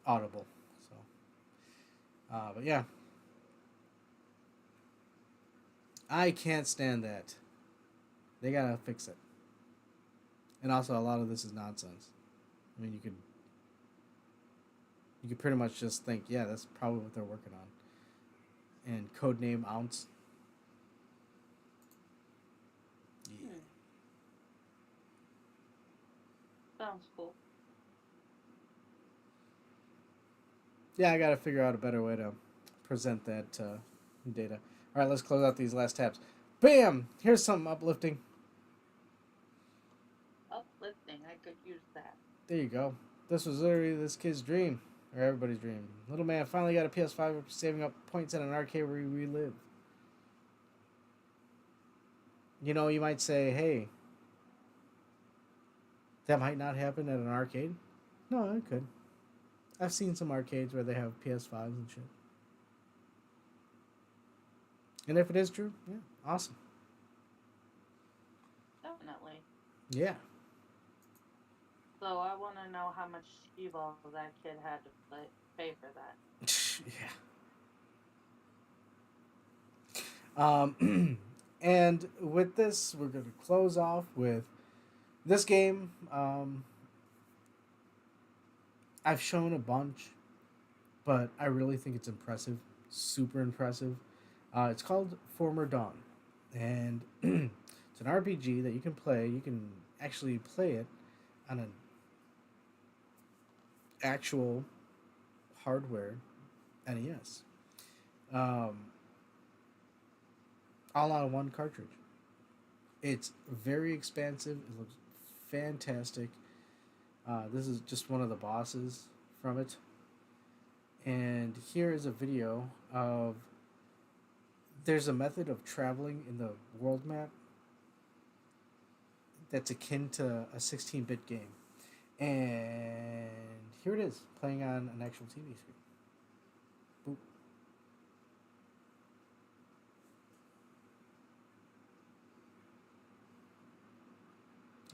audible, so but yeah, I can't stand that. They gotta fix it. And also, a lot of this is nonsense. I mean, you could pretty much just think, yeah, that's probably what they're working on. And codename Ounce. Yeah. hmm. Sounds cool. Yeah, I gotta figure out a better way to present that data. All right, let's close out these last tabs. Bam! Here's something uplifting. Uplifting. I could use that. There you go. This was literally this kid's dream, or everybody's dream. Little man finally got a PS5 after saving up points at an arcade where we live. You know, you might say, hey, that might not happen at an arcade. No, it could. I've seen some arcades where they have PS5s and shit. And if it is true, yeah, awesome. Definitely. Yeah. So I want to know how much skee-ball that kid had to pay for that. Yeah. And with this, we're going to close off with this game. I've shown a bunch, but I really think it's impressive. Super impressive. It's called Former Dawn. And it's an RPG that you can play. You can actually play it on an actual hardware NES. Um, all on one cartridge. It's very expansive. It looks fantastic. This is just one of the bosses from it. And here is a video of there's a method of traveling in the world map that's akin to a 16-bit game. And here it is, playing on an actual TV screen. Boop.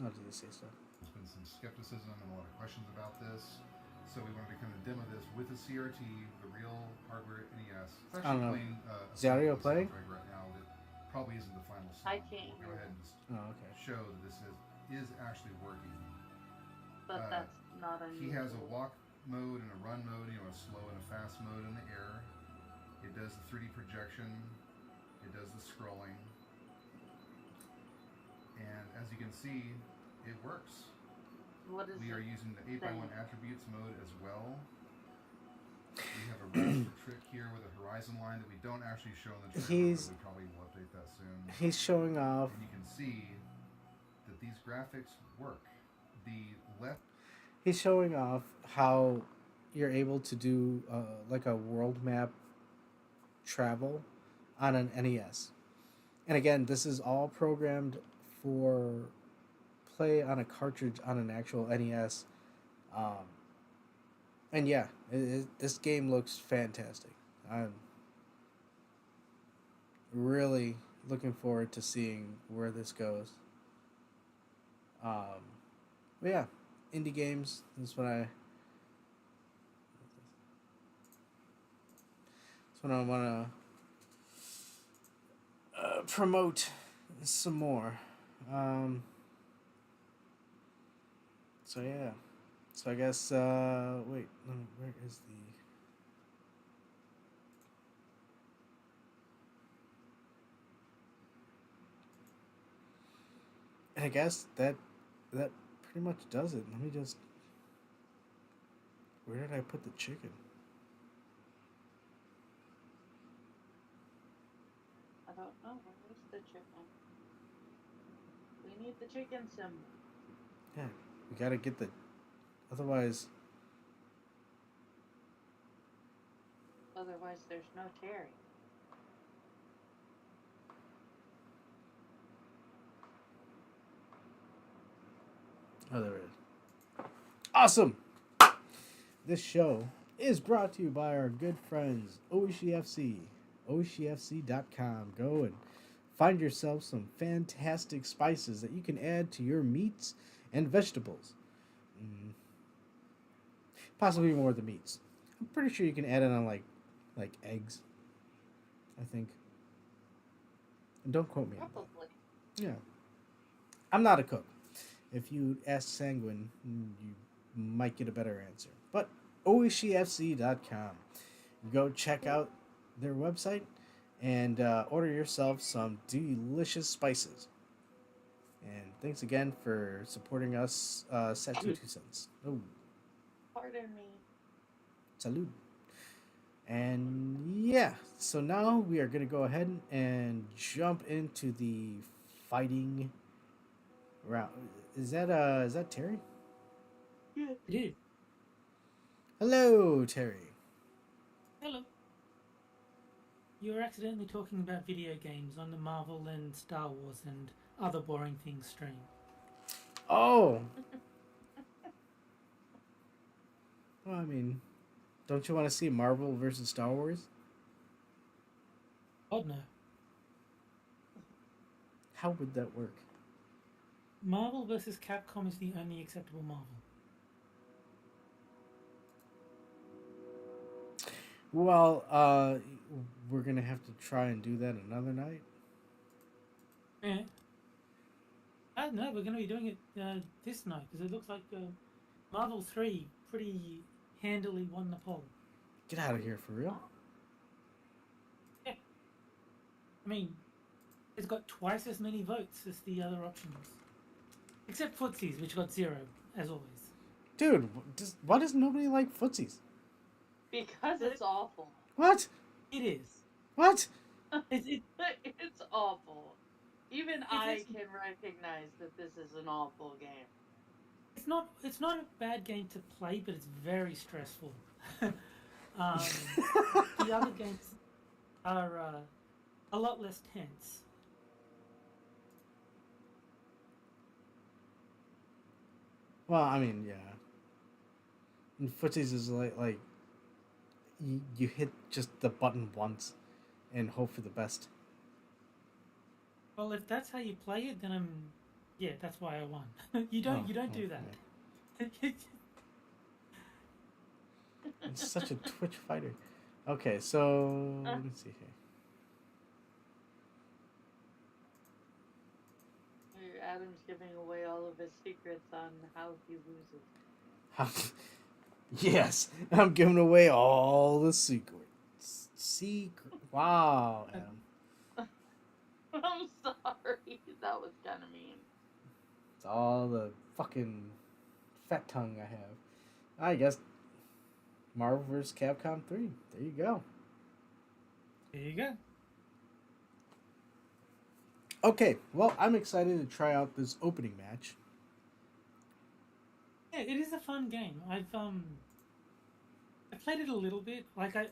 Oh, did they say so? There's been some skepticism and a lot of questions about this. So we wanted to kind of demo this with a CRT, the real hardware NES. It's actually playing Is the audio playing? right now that probably isn't the final song. I can't We'll go ahead and just okay. show that this is actually working. But that's not unusual. He has a walk mode and a run mode, you know, a slow and a fast mode in the air. It does the 3D projection. It does the scrolling. And as you can see, it works. We are using the 8x1 attributes mode as well. We have a raster trick here with a horizon line that we don't actually show in the trailer. We probably will update that soon. He's showing off. And you can see that these graphics work. The left. He's showing off how you're able to do like a world map travel on an NES. And again, this is all programmed for play on a cartridge on an actual NES. And yeah, this game looks fantastic. I'm really looking forward to seeing where this goes. But yeah, indie games. That's what I want to promote some more. So yeah. So I guess wait, where is the and I guess that pretty much does it. Let me just where did I put the chicken? I don't know. Where is the chicken? We need the chicken symbol. Yeah, we gotta get the otherwise there's no Terry. oh, there it is. Awesome! This show is brought to you by our good friends, Oishi FC. OishiFC.com. Go and find yourself some fantastic spices that you can add to your meats and vegetables. Possibly more of the meats. I'm pretty sure you can add it on like eggs. I think. And don't quote me on that. Yeah. I'm not a cook. If you ask Sanguine, you might get a better answer. But OishiFC.com. Go check out their website and order yourself some delicious spices. And thanks again for supporting us. Set to 2 cents. Oh. Pardon me. Salud. And yeah, so now we are going to go ahead and jump into the fighting round. Is that Terry? Yeah, it is. Hello, Terry. Hello. you were accidentally talking about video games on the Marvel and Star Wars and other boring things stream. Oh! Well, I mean, don't you want to see Marvel versus Star Wars? God, no. How would that work? Marvel versus Capcom is the only acceptable Marvel. Well, we're gonna have to try and do that another night. Yeah. No, we're going to be doing it this night because it looks like Marvel 3 pretty handily won the poll. Get out of here, for real? Yeah. I mean, it's got twice as many votes as the other options. Except Footsies, which got 0, as always. Dude, why does nobody like footsies? Because it's awful. What? It is. What? It's awful. Even I can recognize that this is an awful game. It's not a bad game to play, but it's very stressful. The other games are a lot less tense. Well, I mean, yeah. And footsies is like you hit just the button once and hope for the best. Well, if that's how you play it, then that's why I won. you don't do that. Yeah. It's such a Twitch fighter. Okay, so let's see here. Adam's giving away all of his secrets on how he loses. Yes, I'm giving away all the secrets. Wow, Adam. I'm sorry. That was kind of mean. It's all the fucking fat tongue I have. I guess Marvel vs. Capcom 3. There you go. There you go. Okay, well, I'm excited to try out this opening match. Yeah, it is a fun game. I played it a little bit. Like I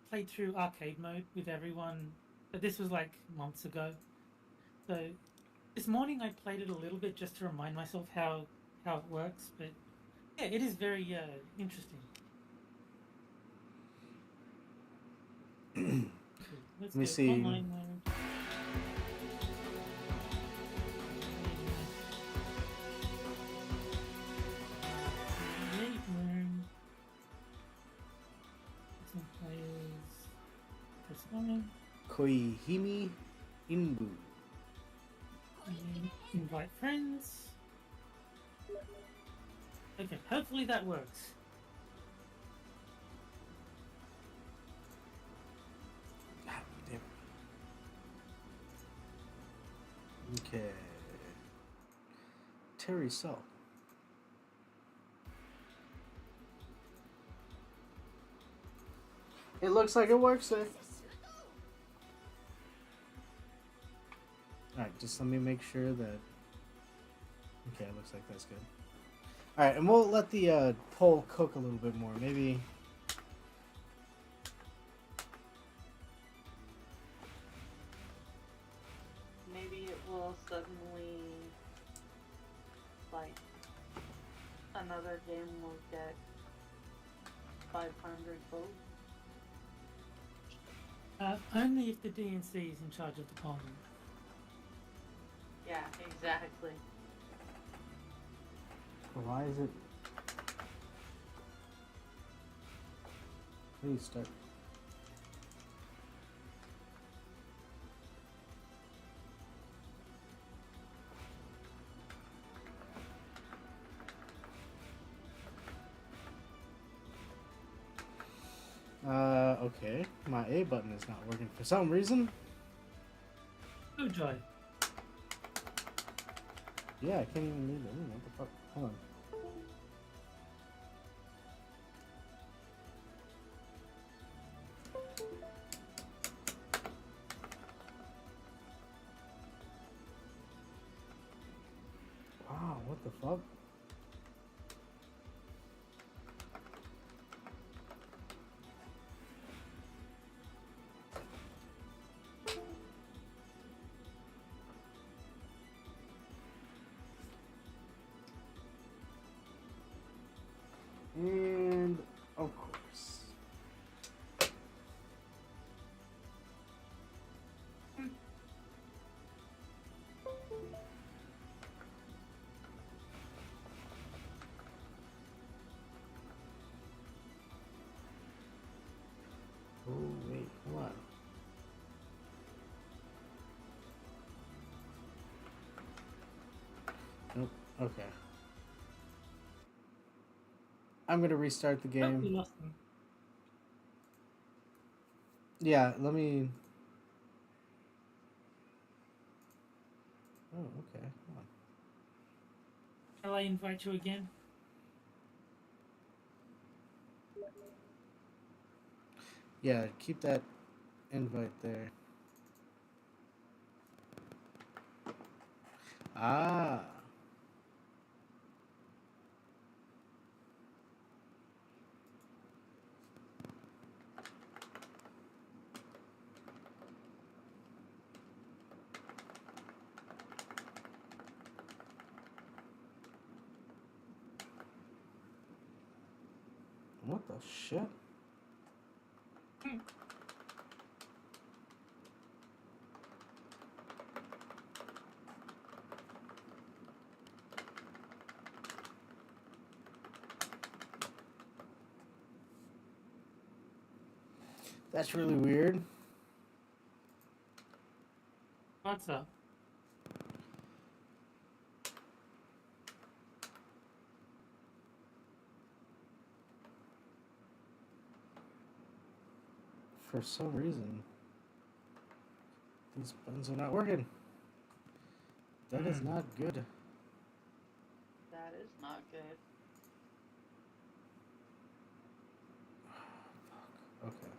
played through arcade mode with everyone, but this was like months ago. So this morning I played it a little bit just to remind myself how it works. But yeah, it is very interesting. Let me see. Online mode. Koihime Enbu. Invite friends. Okay, hopefully that works. Ah, damn it. Okay. TerrysALT. It looks like it works there. Alright, just let me make sure that... Okay, it looks like that's good. Alright, and we'll let the poll cook a little bit more. Maybe... Maybe it will suddenly... Like... Another game will get 500 votes. Only if the DNC is in charge of the polling. Yeah, exactly. Why is it... Please start. Okay. My A button is not working for some reason. Oh joy. Yeah, I can't even leave it. What the fuck? Hold on. Wow, what the fuck? Nope. Okay. I'm gonna restart the Oh, we game. lost him. Yeah, let me. Oh, okay. Hold on. Shall I invite you again? Yeah, keep that invite there. Ah. What the shit? Hmm. That's really weird. What's up? For some reason, these buttons are not working. That is not good. That is not good. Okay.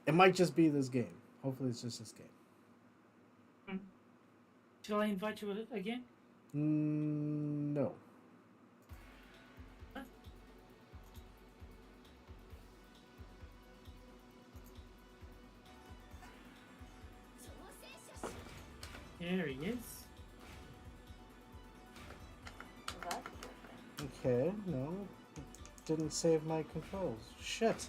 It might just be this game. Hopefully, it's just this game. Shall I invite you again? No. Huh? There he is. So that's a good thing. Okay, no. Didn't save my controls. Shit.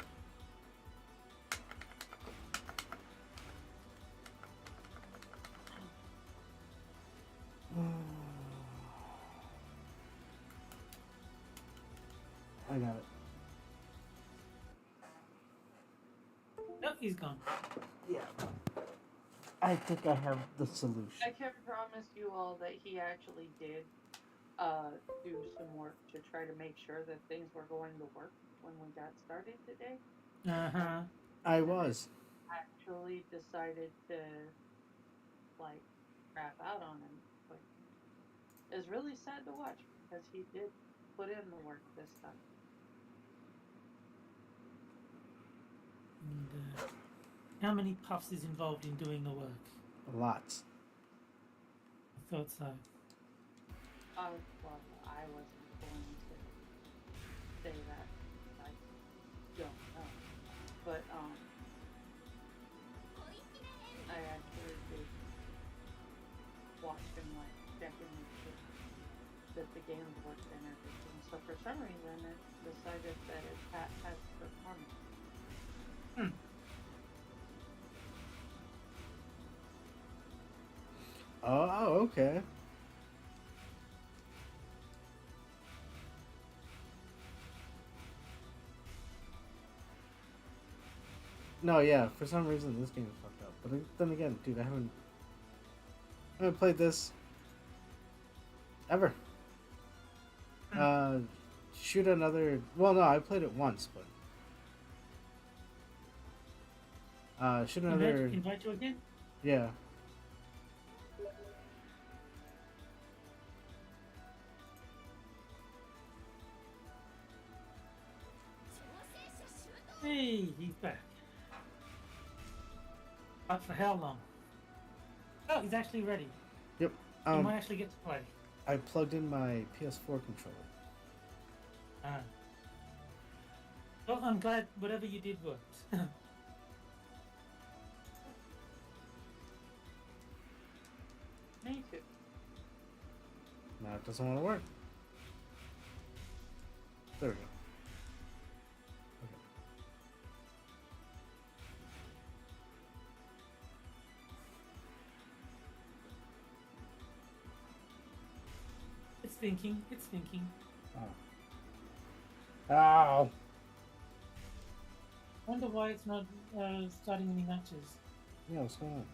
I got it. No, he's gone. Yeah. I think I have the solution. I can promise you all that he actually did do some work to try to make sure that things were going to work when we got started today. Uh-huh. I was. Actually decided to like crap out on him. But it was really sad to watch because he did put in the work this time. And, how many puffs is involved in doing the work? Lots. I thought so. Well, I wasn't going to say that. I don't know. But, I actually did watch him, like, check and make sure that the game worked and everything. So for some reason, it decided that it has performance. Oh, okay. No, yeah, for some reason this game is fucked up. But then again, dude, I haven't played this ever. Shoot another. Well, no, I played it once, but shoot another. Invite you again? Yeah. Hey, he's back. But for how long? Oh, he's actually ready. Yep. You might actually get to play. I plugged in my PS4 controller. Ah. Well, I'm glad whatever you did worked. Me too. Now it doesn't want to work. There we go. Okay. It's thinking. It's thinking. Oh. Ow! Wonder why it's not starting any matches. Yeah, what's going on?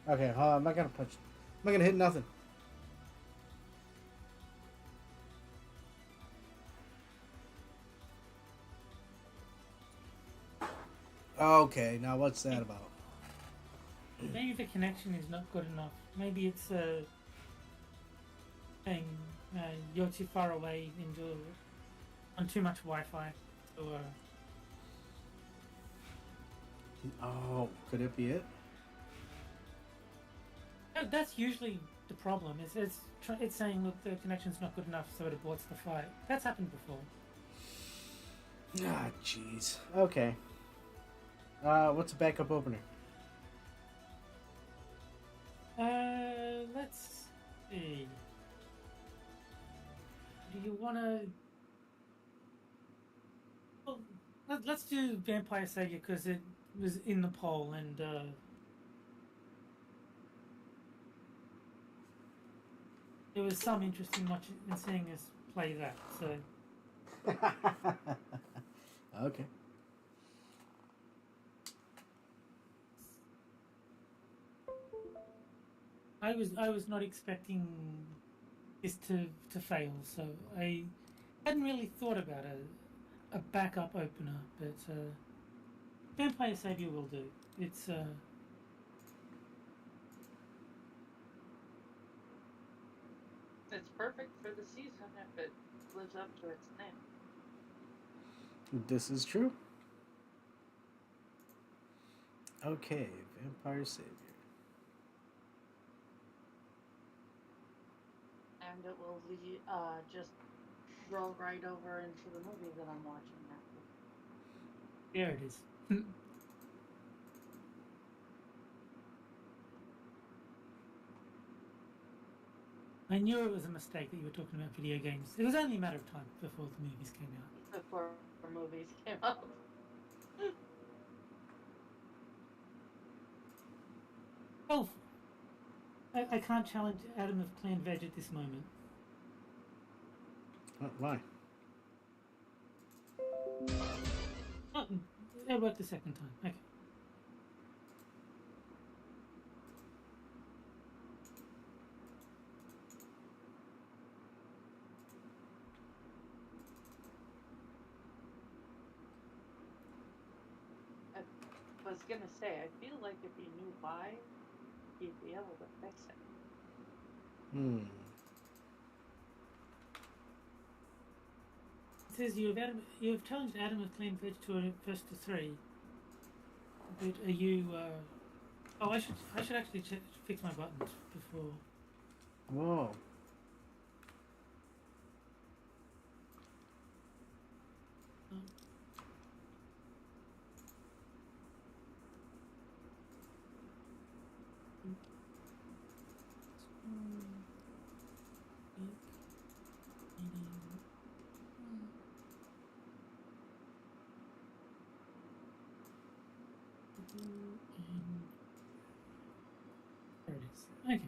Okay, I'm not gonna punch. I'm not gonna hit nothing. Okay, now what's that about? Maybe the connection is not good enough. Maybe it's saying you're too far away and you're on too much Wi-Fi. Or Oh, could it be it? that's usually the problem. It's saying, look, the connection's not good enough, so it aborts the fight. That's happened before. Ah, jeez. Okay. What's a backup opener? Let's see. Do you want to? Well, let's do Vampire Savior because it was in the poll and there was some interest in seeing us play that. So Okay. I was not expecting this to fail, so I hadn't really thought about a backup opener, but Vampire Savior will do. It's It's perfect for the season if it lives up to its name. This is true. Okay, Vampire Savior. And it will just roll right over into the movie that I'm watching after. there it is. I knew it was a mistake that you were talking about video games. It was only a matter of time before the movies came out. Before movies came out. Oh, I can't challenge Adam of Clan Veg at this moment. Why? Oh, it worked the second time. Okay. I was gonna say, I feel like if he knew why, he'd be able to fix it. It says you have challenged Adam of Clan Veg to a first to 3. But are you? Oh, I should actually fix my buttons before. Whoa. There it is. Okay.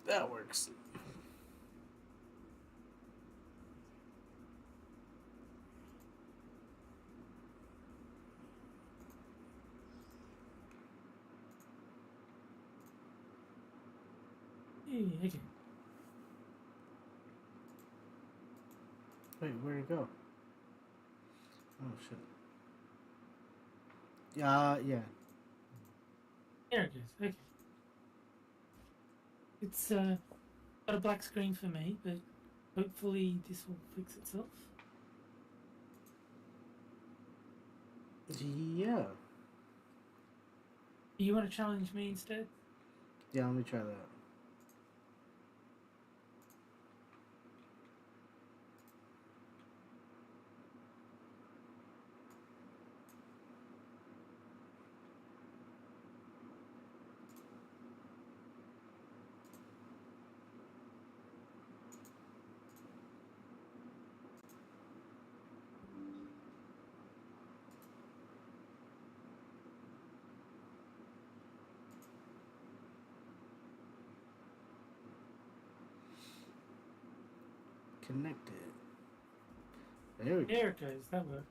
That works. Okay. Wait, where'd it go? Oh shit. Yeah. There it is. Okay. It's got a black screen for me, but hopefully this will fix itself. Yeah. You want to challenge me instead? Yeah, let me try that. Connected. There we go. There it goes. That worked.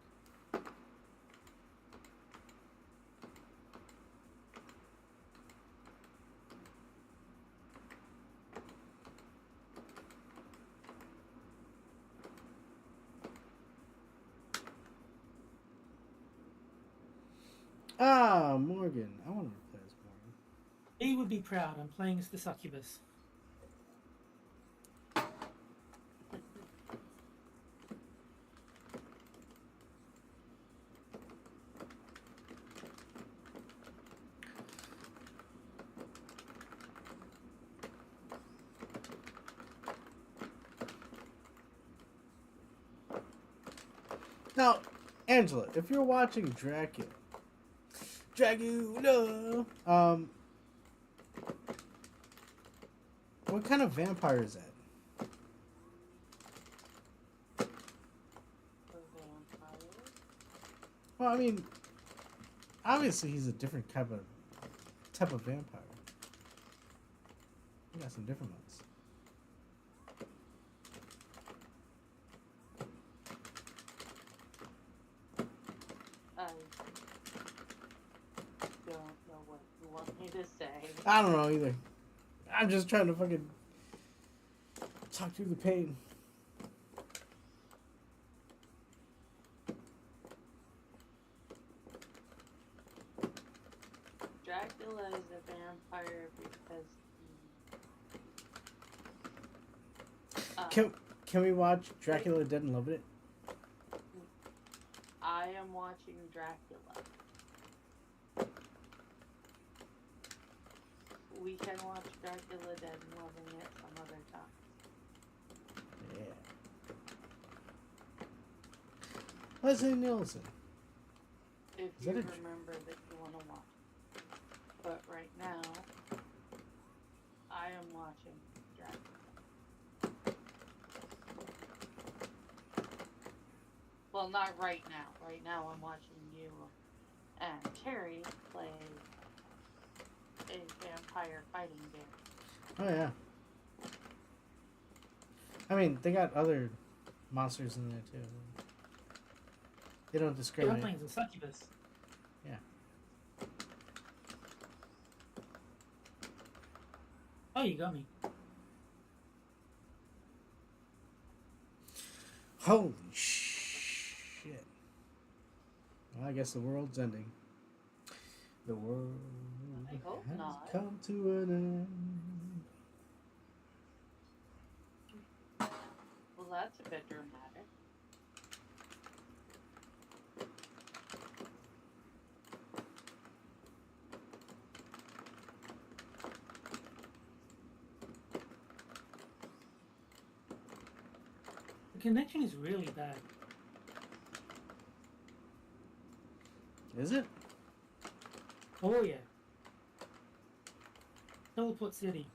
Ah, Morgan. I want to play as Morgan. He would be proud. I'm playing as the succubus. Now, Angela, if you're watching Dracula, what kind of vampire is that? Well, I mean, obviously he's a different type of vampire. We got some different ones. I don't know what you want me to say. I don't know either. I'm just trying to fucking talk through the pain. Dracula is a vampire because he... Can we watch Dracula Dead and Love It? I am watching Dracula. We can watch Dracula Dead and Loving It some other time. Yeah. Leslie Nielsen. If you remember that you want to watch it. But right now, I am watching Dracula. Well, not right now. Right now I'm watching you and Terry play a vampire fighting game. Oh yeah. I mean, they got other monsters in there too. They don't discriminate. I'm playing as a succubus. Yeah. Oh, you got me. Holy shit. Well, I guess the world's ending. The world I hope has not. come to an end. Well, that's a bit dramatic. The connection is really bad. Is it? Oh yeah. Teleport City.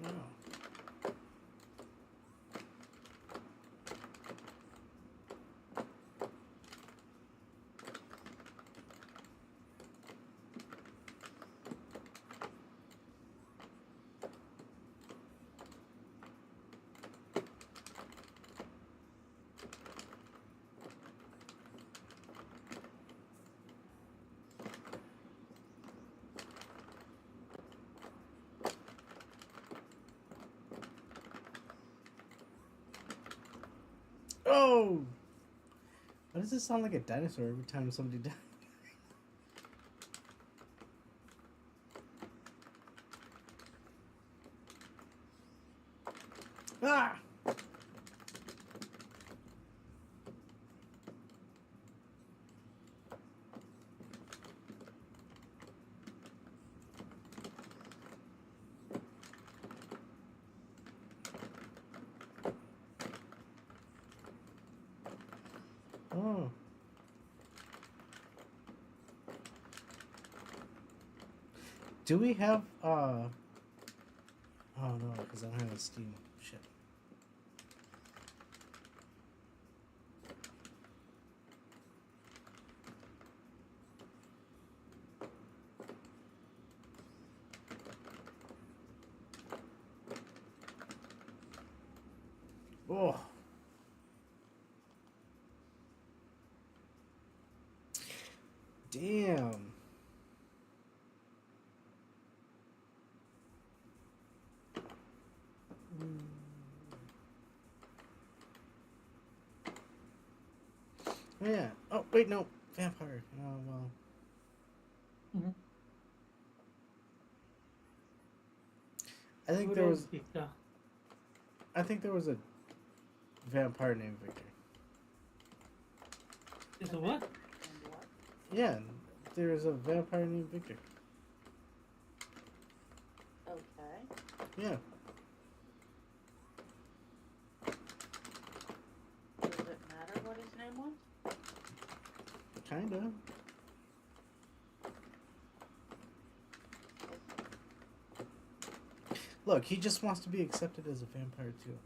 Oh. Oh! Why does it sound like a dinosaur every time somebody dies? Ah! Oh. Do we have, oh no, because I don't have a Steam. Shit. Oh. Damn. Mm. Oh yeah. Oh wait, no, vampire. Oh well. Mm-hmm. I think Good there old was. Victor. I think there was a vampire named Victor. Is it what? And what? Yeah, there is a vampire named Victor. Okay. Yeah. Does it matter what his name was? Kinda. Look, he just wants to be accepted as a vampire too.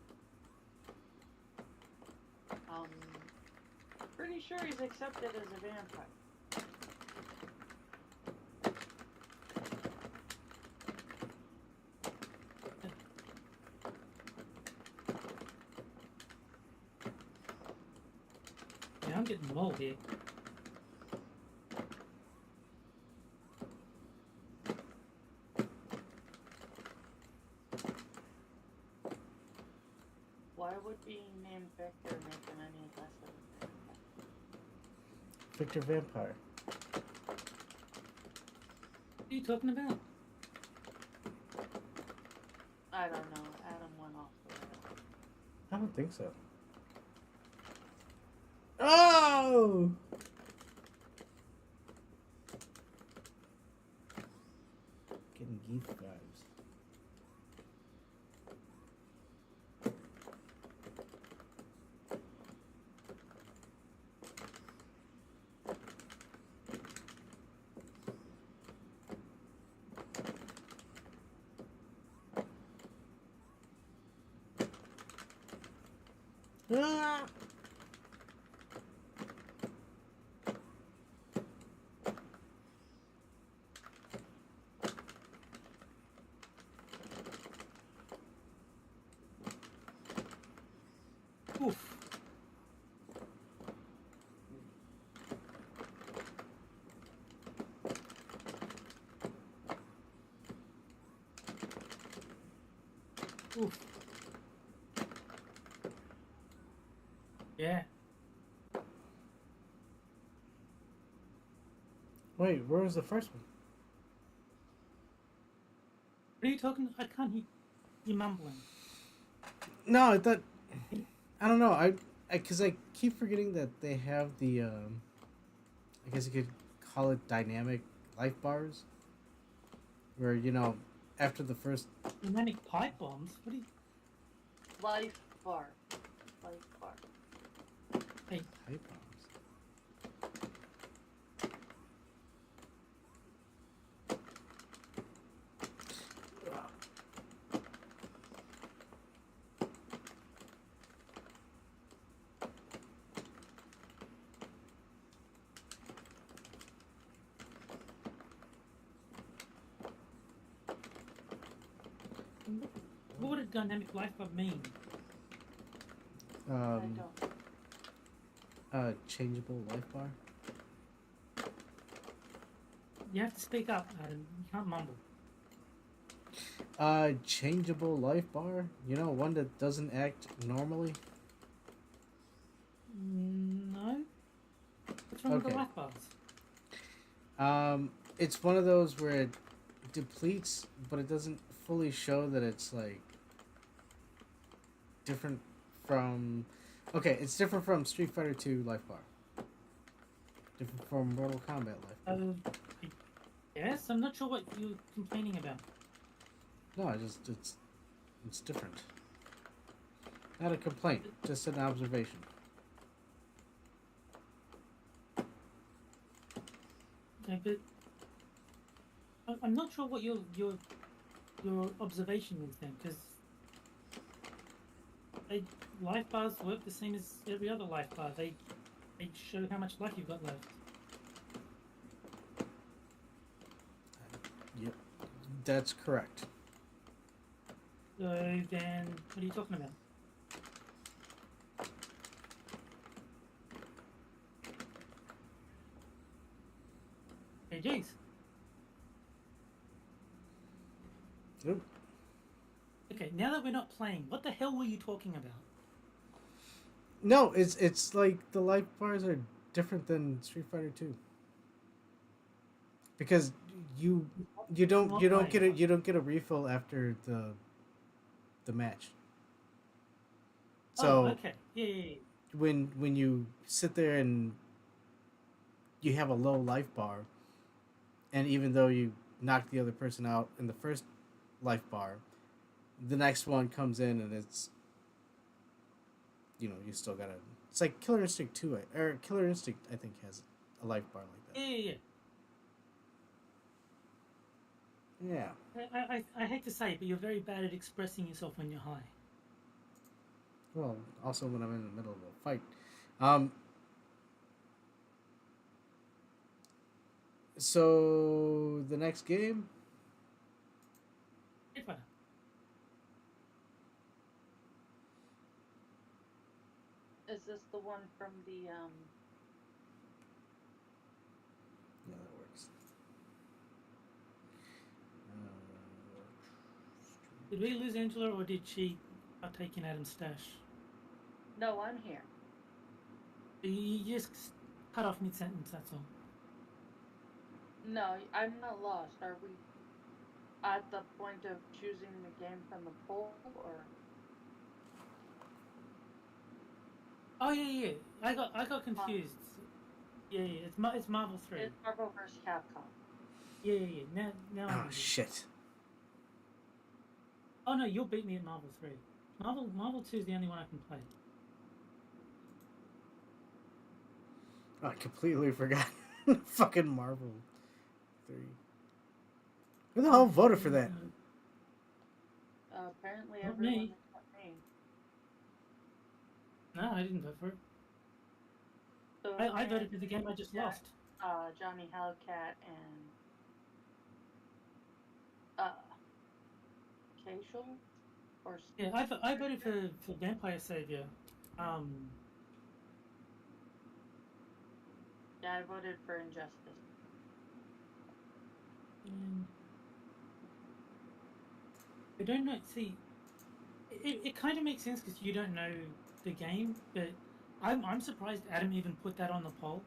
Pretty sure he's accepted as a vampire. Yeah, I'm getting old here. Why would being named Victor make him any less of a vampire? Victor Vampire. What are you talking about? I don't know. Adam went off the rails. I don't think so. Oh! Getting geek vibes. Ah! Oof. Oof. Yeah. Wait, where was the first one? What are you talking? I can't hear you mumbling. No, I thought. I don't know. Because I keep forgetting that they have the. I guess you could call it dynamic life bars. Where, after the first. Dynamic pipe bombs? What are you... Life bar. Life bar. Hey, Pipe bombs. what would a dynamic life bar mean? I don't. Changeable life bar. You have to speak up, Adam. You can't mumble. Changeable life bar. One that doesn't act normally. No. What's wrong with Okay. the life bars? It's one of those where it depletes, but it doesn't fully show that it's like different from. Okay, it's different from Street Fighter 2 life bar. Different from Mortal Kombat life bar. Yes, I'm not sure what you're complaining about. No, it's different. Not a complaint, just an observation. Okay, but I'm not sure what your observation is then, because life bars work the same as every other life bar. They show how much life you've got left. Yep, that's correct. So then, what are you talking about? Hey, Jace. Oop. Okay, now that we're not playing, what the hell were you talking about? No, it's like the life bars are different than Street Fighter 2? Because you don't get a refill after the match. So okay. Yeah. when you sit there and you have a low life bar, and even though you knock the other person out in the first life bar, the next one comes in and it's, you still gotta. It's like Killer Instinct 2, or Killer Instinct, I think, has a life bar like that. Yeah. Yeah. I hate to say it, but you're very bad at expressing yourself when you're high. Well, also when I'm in the middle of a fight. So the next game. Is this the one from the Yeah, that works. Did we lose Angela, or did she partake in Adam's stash? No, I'm here. You just cut off mid-sentence, that's all. No, I'm not lost. Are we at the point of choosing the game from the poll, or? Oh yeah. I got confused. Yeah. It's Marvel 3. It's Marvel vs. Capcom. Yeah. Now. Oh shit. Oh no, you'll beat me at Marvel 3. Marvel 2 is the only one I can play. I completely forgot. Fucking Marvel 3. Who the hell voted for that? Apparently Not everyone me. except me. No, I didn't vote for it. So I voted for the game I just lost. Johnny Hellcat and Casual? Or Yeah, I voted for Vampire Savior. Yeah, I voted for Injustice. I don't know. See, it kind of makes sense because you don't know the game, but I'm surprised Adam even put that on the poll.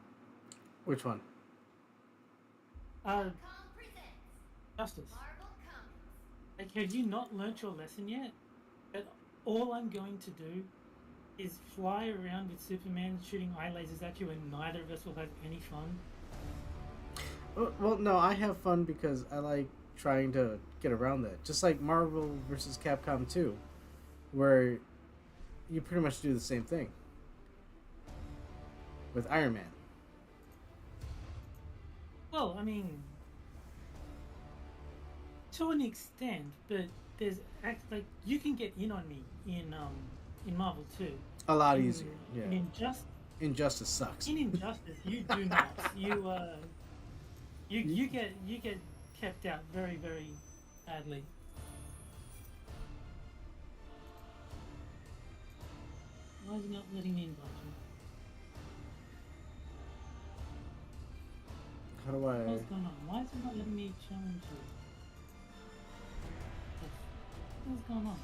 Which one? Justice. Like, have you not learnt your lesson yet? That all I'm going to do is fly around with Superman shooting eye lasers at you, and neither of us will have any fun. Well, no, I have fun because I like trying to get around that. Just like Marvel vs. Capcom 2, where you pretty much do the same thing with Iron Man. Well, I mean, to an extent, but there's like you can get in on me in Marvel 2. A lot easier. Yeah. In Injustice sucks. In Injustice, you do not. You get kept out very, very badly. Why is it not letting me invite you? How do I? What's going on? Why is it not letting me challenge you? What's going on?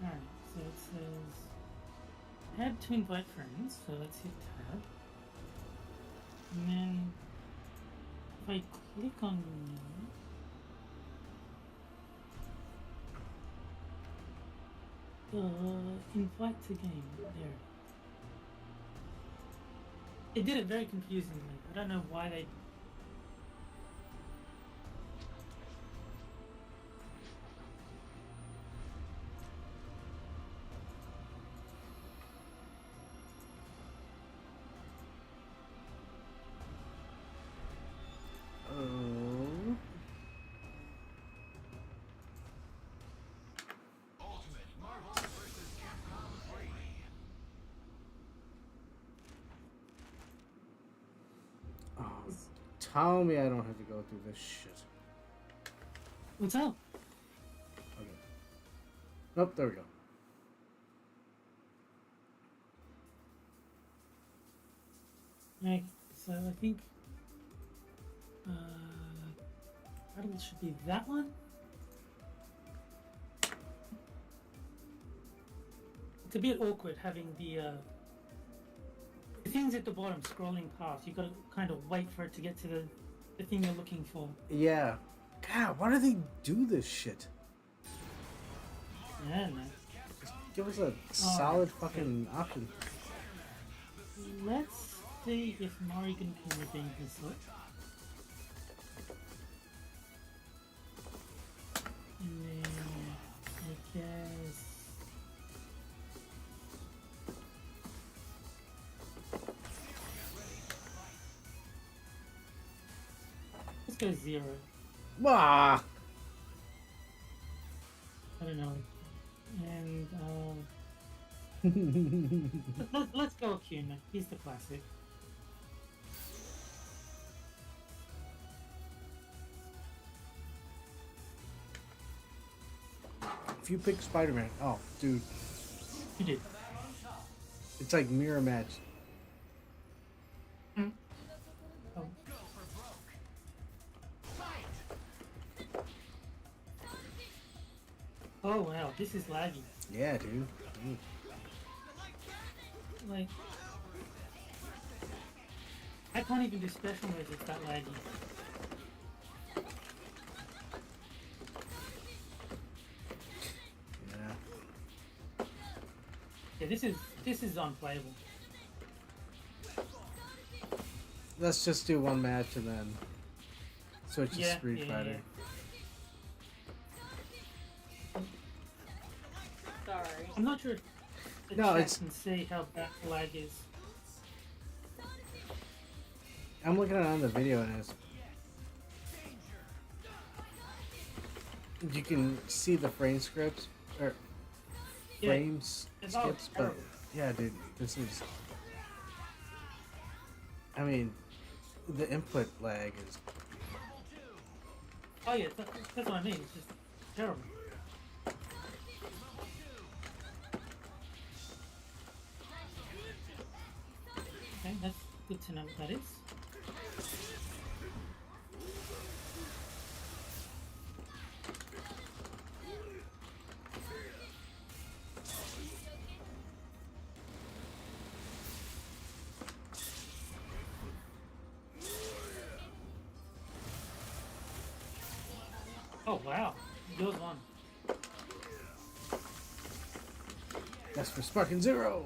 Alright, so it says add to invite friends, so let's hit tab. And then if I click on invite to game, there. It did it very confusingly. I don't know why they. Tell me I don't have to go through this shit. What's up? Okay. Nope, there we go. Right, so I think title should be that one. It's a bit awkward having the things at the bottom scrolling past. You got to kind of wait for it to get to the thing you're looking for. Yeah. God, why do they do this shit? Yeah, no. Just give us a solid fucking option. Let's see if Morrigan can redeem his look. And then I guess. Let's go 0. Ah! I don't know. And let's go Akuna. He's the classic. If you pick Spider-Man, oh, dude, You did. it's like mirror match. Oh. Oh wow, this is laggy. Yeah, dude. Like, I can't even do special moves, it's that laggy. Yeah. Yeah, this is unplayable. Let's just do one match and then switch to Street Fighter. Sorry. I'm not sure if the chat can see how bad the lag is. I'm looking at it on the video and it's... You can see the frame scripts, or frames skips, but yeah, dude, this is... I mean, the input lag is... Oh yeah, that's what I mean, it's just terrible. Okay, that's good to know what that is. Oh wow, yours won. That's for Sparking Zero!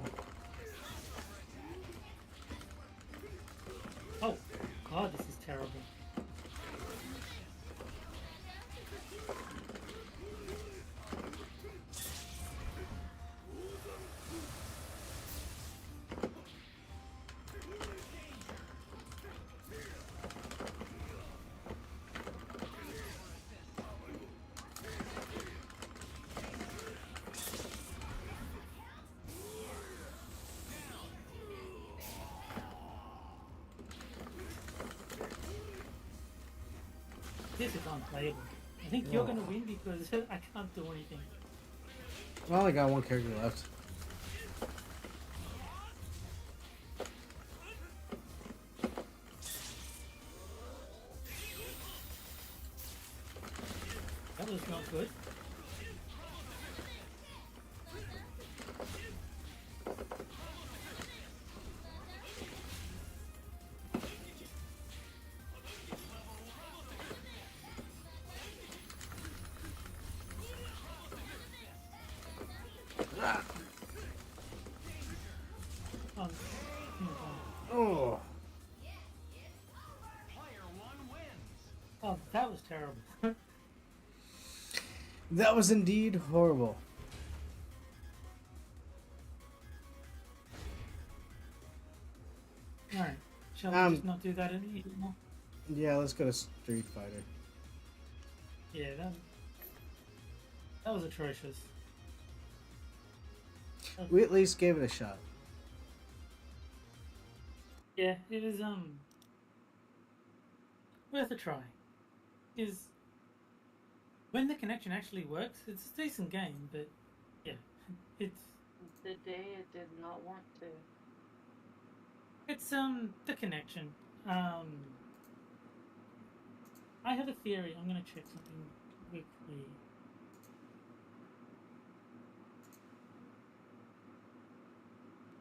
Oh god, this is terrible. This is unplayable. I think you're gonna win because I can't do anything. Well, I got one character left. That was not good. Oh! Oh, that was terrible. That was indeed horrible. Alright, shall we just not do that anymore? Yeah, let's go to Street Fighter. Yeah, that was atrocious. We at least gave it a shot. Yeah, it was worth a try. Is when the connection actually works, it's a decent game, but yeah, it's The day it did not want to. it's the connection. I have a theory. I'm gonna check something quickly.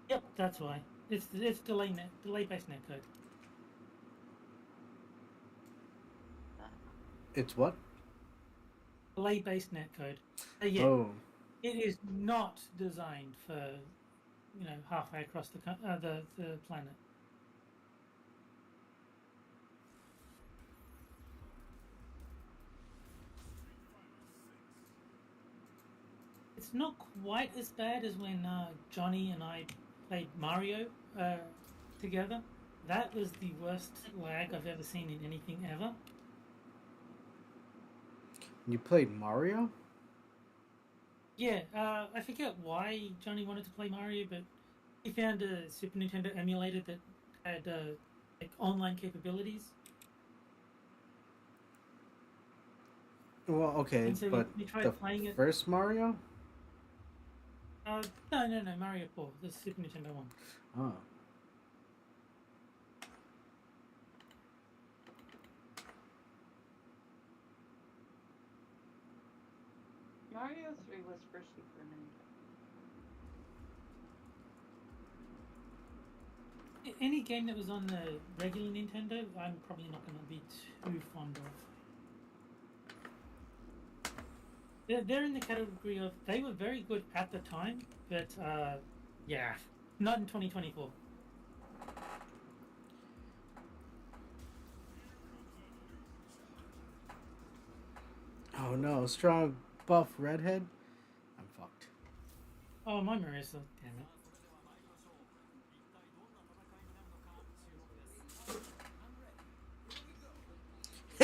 Yep, that's why. It's delay based netcode. It's what? Delay based netcode. Yeah. Oh. It is not designed for, halfway across the planet. It's not quite as bad as when Johnny and I played Mario together. That was the worst lag I've ever seen in anything ever. You played Mario? Yeah, I forget why Johnny wanted to play Mario, but he found a Super Nintendo emulator that had like online capabilities. Well, okay, And so but we tried the playing it. first Mario? No, Mario 4, the Super Nintendo one. Oh. Mario 3 was for Super Nintendo. Any game that was on the regular Nintendo, I'm probably not going to be too fond of. They're in the category of they were very good at the time, but yeah, not in 2024. Oh no, strong buff redhead? I'm fucked. Oh, my Marissa, damn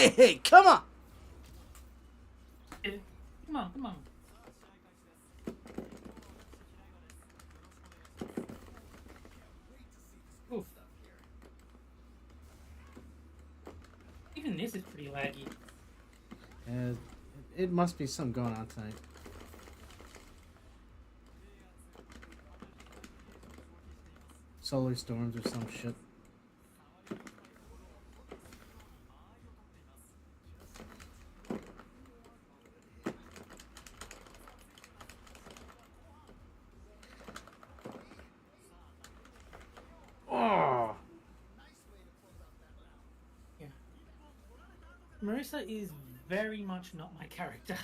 it. Hey, come on! Come on. Oof. Even this is pretty laggy. It must be something going on tonight. Solar storms or some shit. Oh! Yeah. Marissa is very much not my character.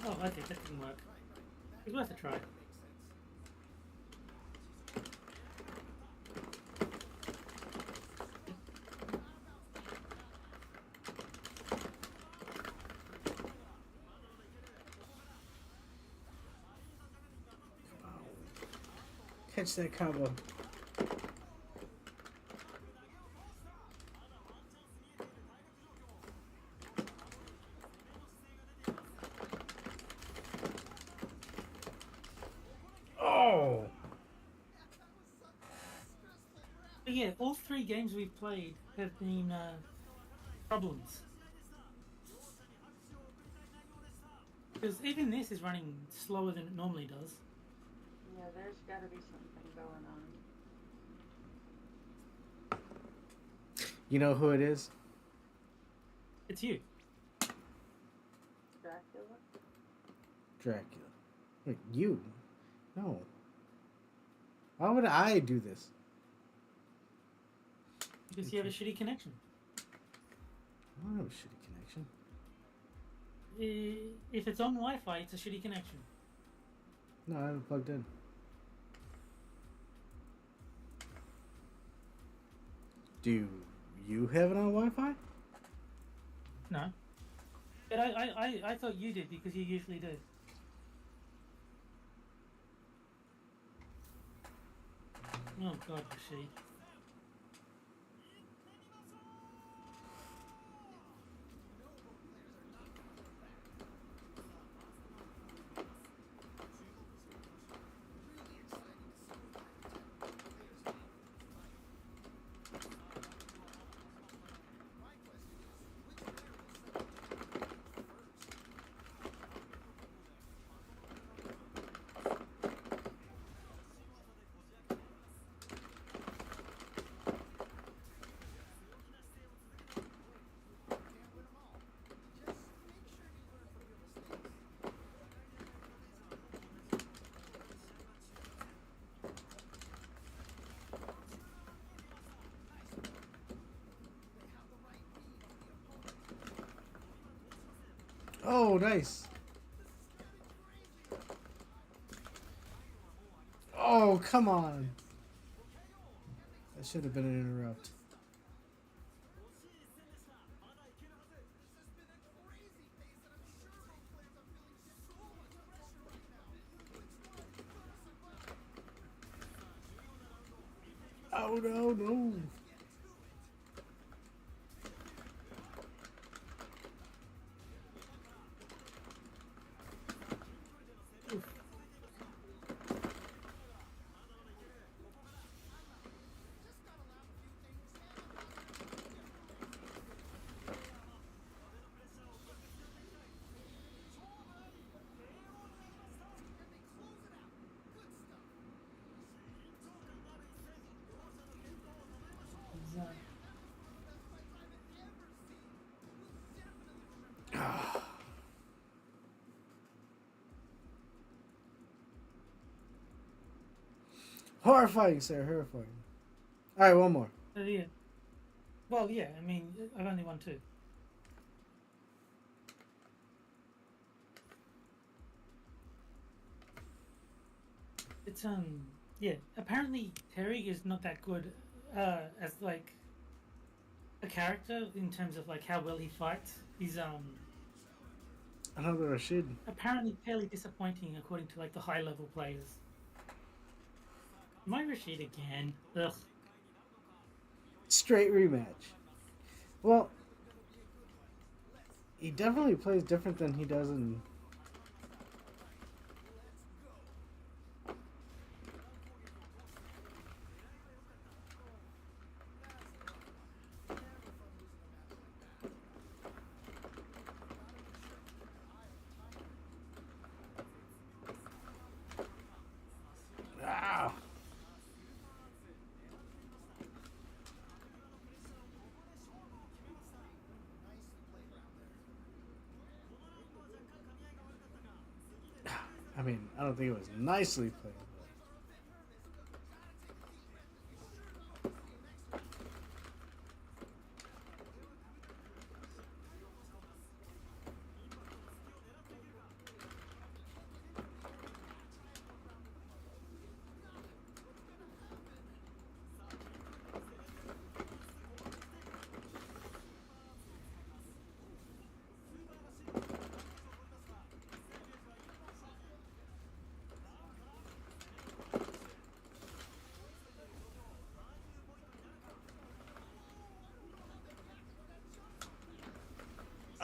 Oh, okay, that didn't work. It's worth a try. Catch that combo. Oh! But yeah, all three games we've played have been problems. Because even this is running slower than it normally does. Yeah, there's got to be something going on. You know who it is? It's you. Dracula? Dracula. Wait, you? No. Why would I do this? Because you have a shitty connection. I don't have a shitty connection. If it's on Wi-Fi, it's a shitty connection. No, I haven't plugged in. Do you have it on Wi-Fi? No. But I thought you did because you usually do. Oh god, shitty. Oh, nice. Oh, come on. That should have been an interrupt. Oh, no, no. Horrifying, sir. Horrifying. All right, one more. Yeah. Well, yeah. I mean, I've only won 2. It's yeah. Apparently, Terry is not that good as like a character in terms of like how well he fights. He's Another Rashid. apparently fairly disappointing according to like the high level players. My Rashid again. Ugh. Straight rematch. Well, he definitely plays different than he does in. Ah. I mean, I don't think it was nicely played.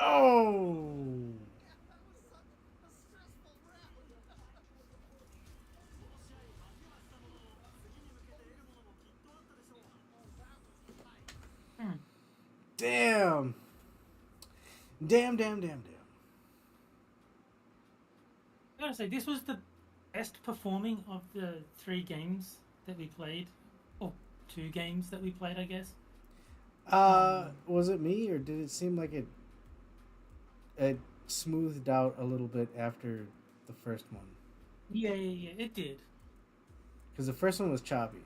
Oh! Damn! Damn. I gotta say, this was the best performing of the 3 games that we played, or 2 games that we played, I guess. Was it me, or did it seem like it smoothed out a little bit after the first one? Yeah, it did. Because the first one was choppy.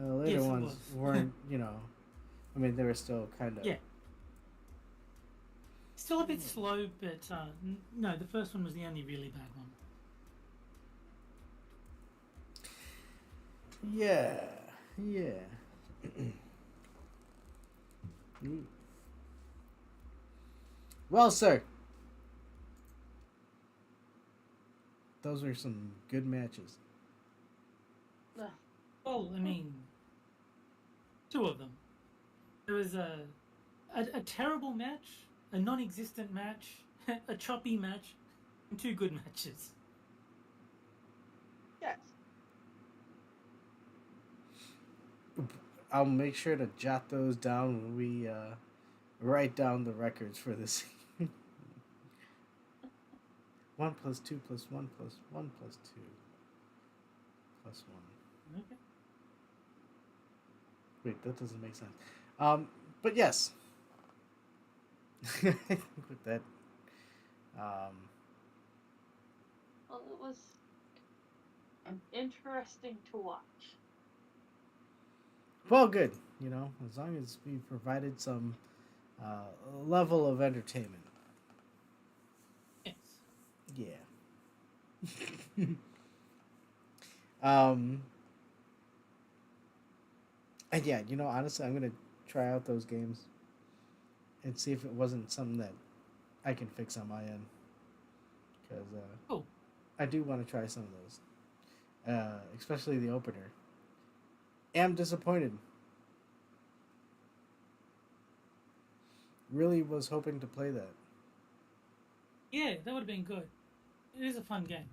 Later Yes, it ones was. weren't, I mean, they were still kind of. Yeah. Still a bit slow, but no, the first one was the only really bad one. Yeah. Well, sir. Those were some good matches. Well, I mean, 2 of them. There was a terrible match, a non-existent match, a choppy match, and 2 good matches. Yes. I'll make sure to jot those down when we write down the records for this. 1 + 2 + 1 + 1 + 2 + 1. Okay. Wait, that doesn't make sense. But yes. I think with that. Well, it was interesting to watch. Well, good. As long as we provided some level of entertainment. yeah. um, and yeah, honestly, I'm gonna try out those games and see if it wasn't something that I can fix on my end, because Oh, I do want to try some of those, especially the opener. Am disappointed. Really was hoping to play that. yeah, that would have been good. It is a fun game.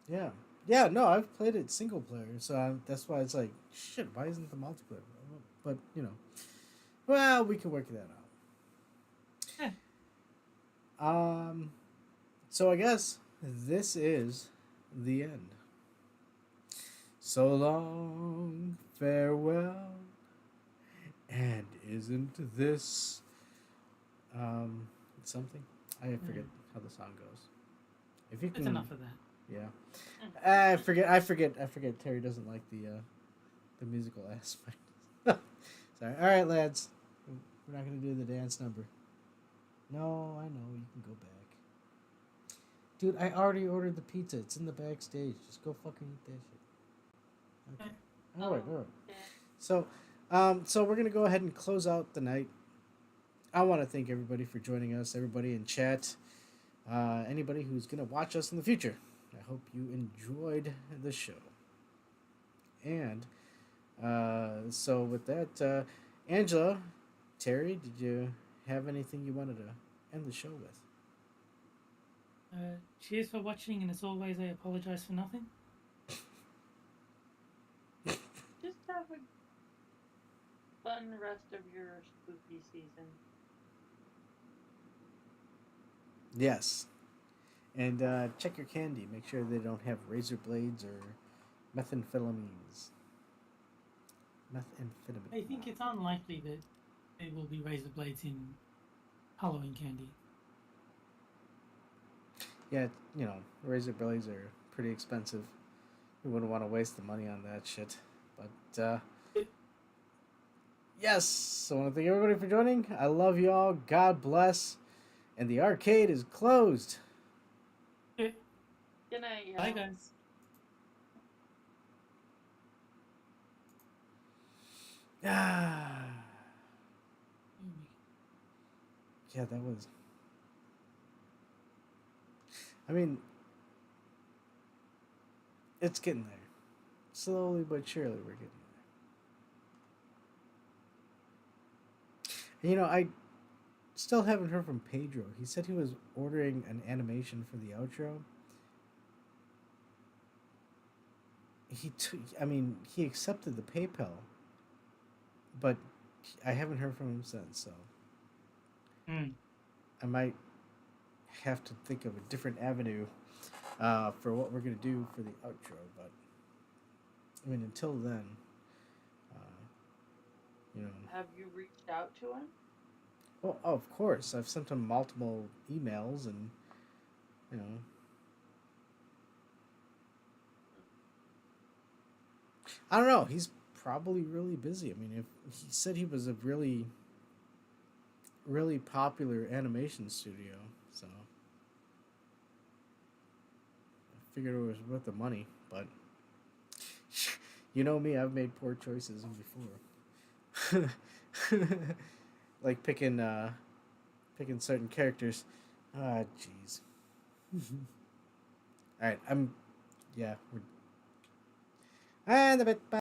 Yeah. Yeah, no, I've played it single player, so that's why it's like, shit, why isn't the multiplayer? But, well, we can work that Yeah. out. So I guess this is the end. So long, farewell, and isn't this something? I forget how the song goes. If you can, It's enough of that. yeah. I forget. Terry doesn't like the musical aspect. Sorry. All right, lads. We're not gonna do the dance number. No, I know. You can go back. Dude, I already ordered the pizza. It's in the backstage. Just go fucking eat that shit. Okay. All right. So, so we're gonna go ahead and close out the night. I want to thank everybody for joining us. Everybody in chat. Anybody who's gonna watch us in the future. I hope you enjoyed the show. And so with that, Angela, Terry, did you have anything you wanted to end the show with? Cheers for watching, and as always, I apologize for nothing. Just have a fun rest of your spooky season. Yes. And check your candy. Make sure they don't have razor blades or methamphetamines. I think it's unlikely that there will be razor blades in Halloween candy. Yeah, razor blades are pretty expensive. You wouldn't want to waste the money on that shit. But, yes. So I want to thank everybody for joining. I love y'all. God bless. And the arcade is closed. Good night, y'all. Bye, guys. Ah. Yeah, that was. I mean, it's getting there. Slowly but surely, we're getting there. And, I still haven't heard from Pedro. He said he was ordering an animation for the outro. He accepted the PayPal, but I haven't heard from him since, so I might have to think of a different avenue for what we're going to do for the outro, but until then, Have you reached out to him? Well, of course, I've sent him multiple emails, and I don't know. He's probably really busy. If he said he was a really, really popular animation studio, so I figured it was worth the money. But you know me, I've made poor choices before, like picking certain characters. Ah, jeez. All right, we're and the bit.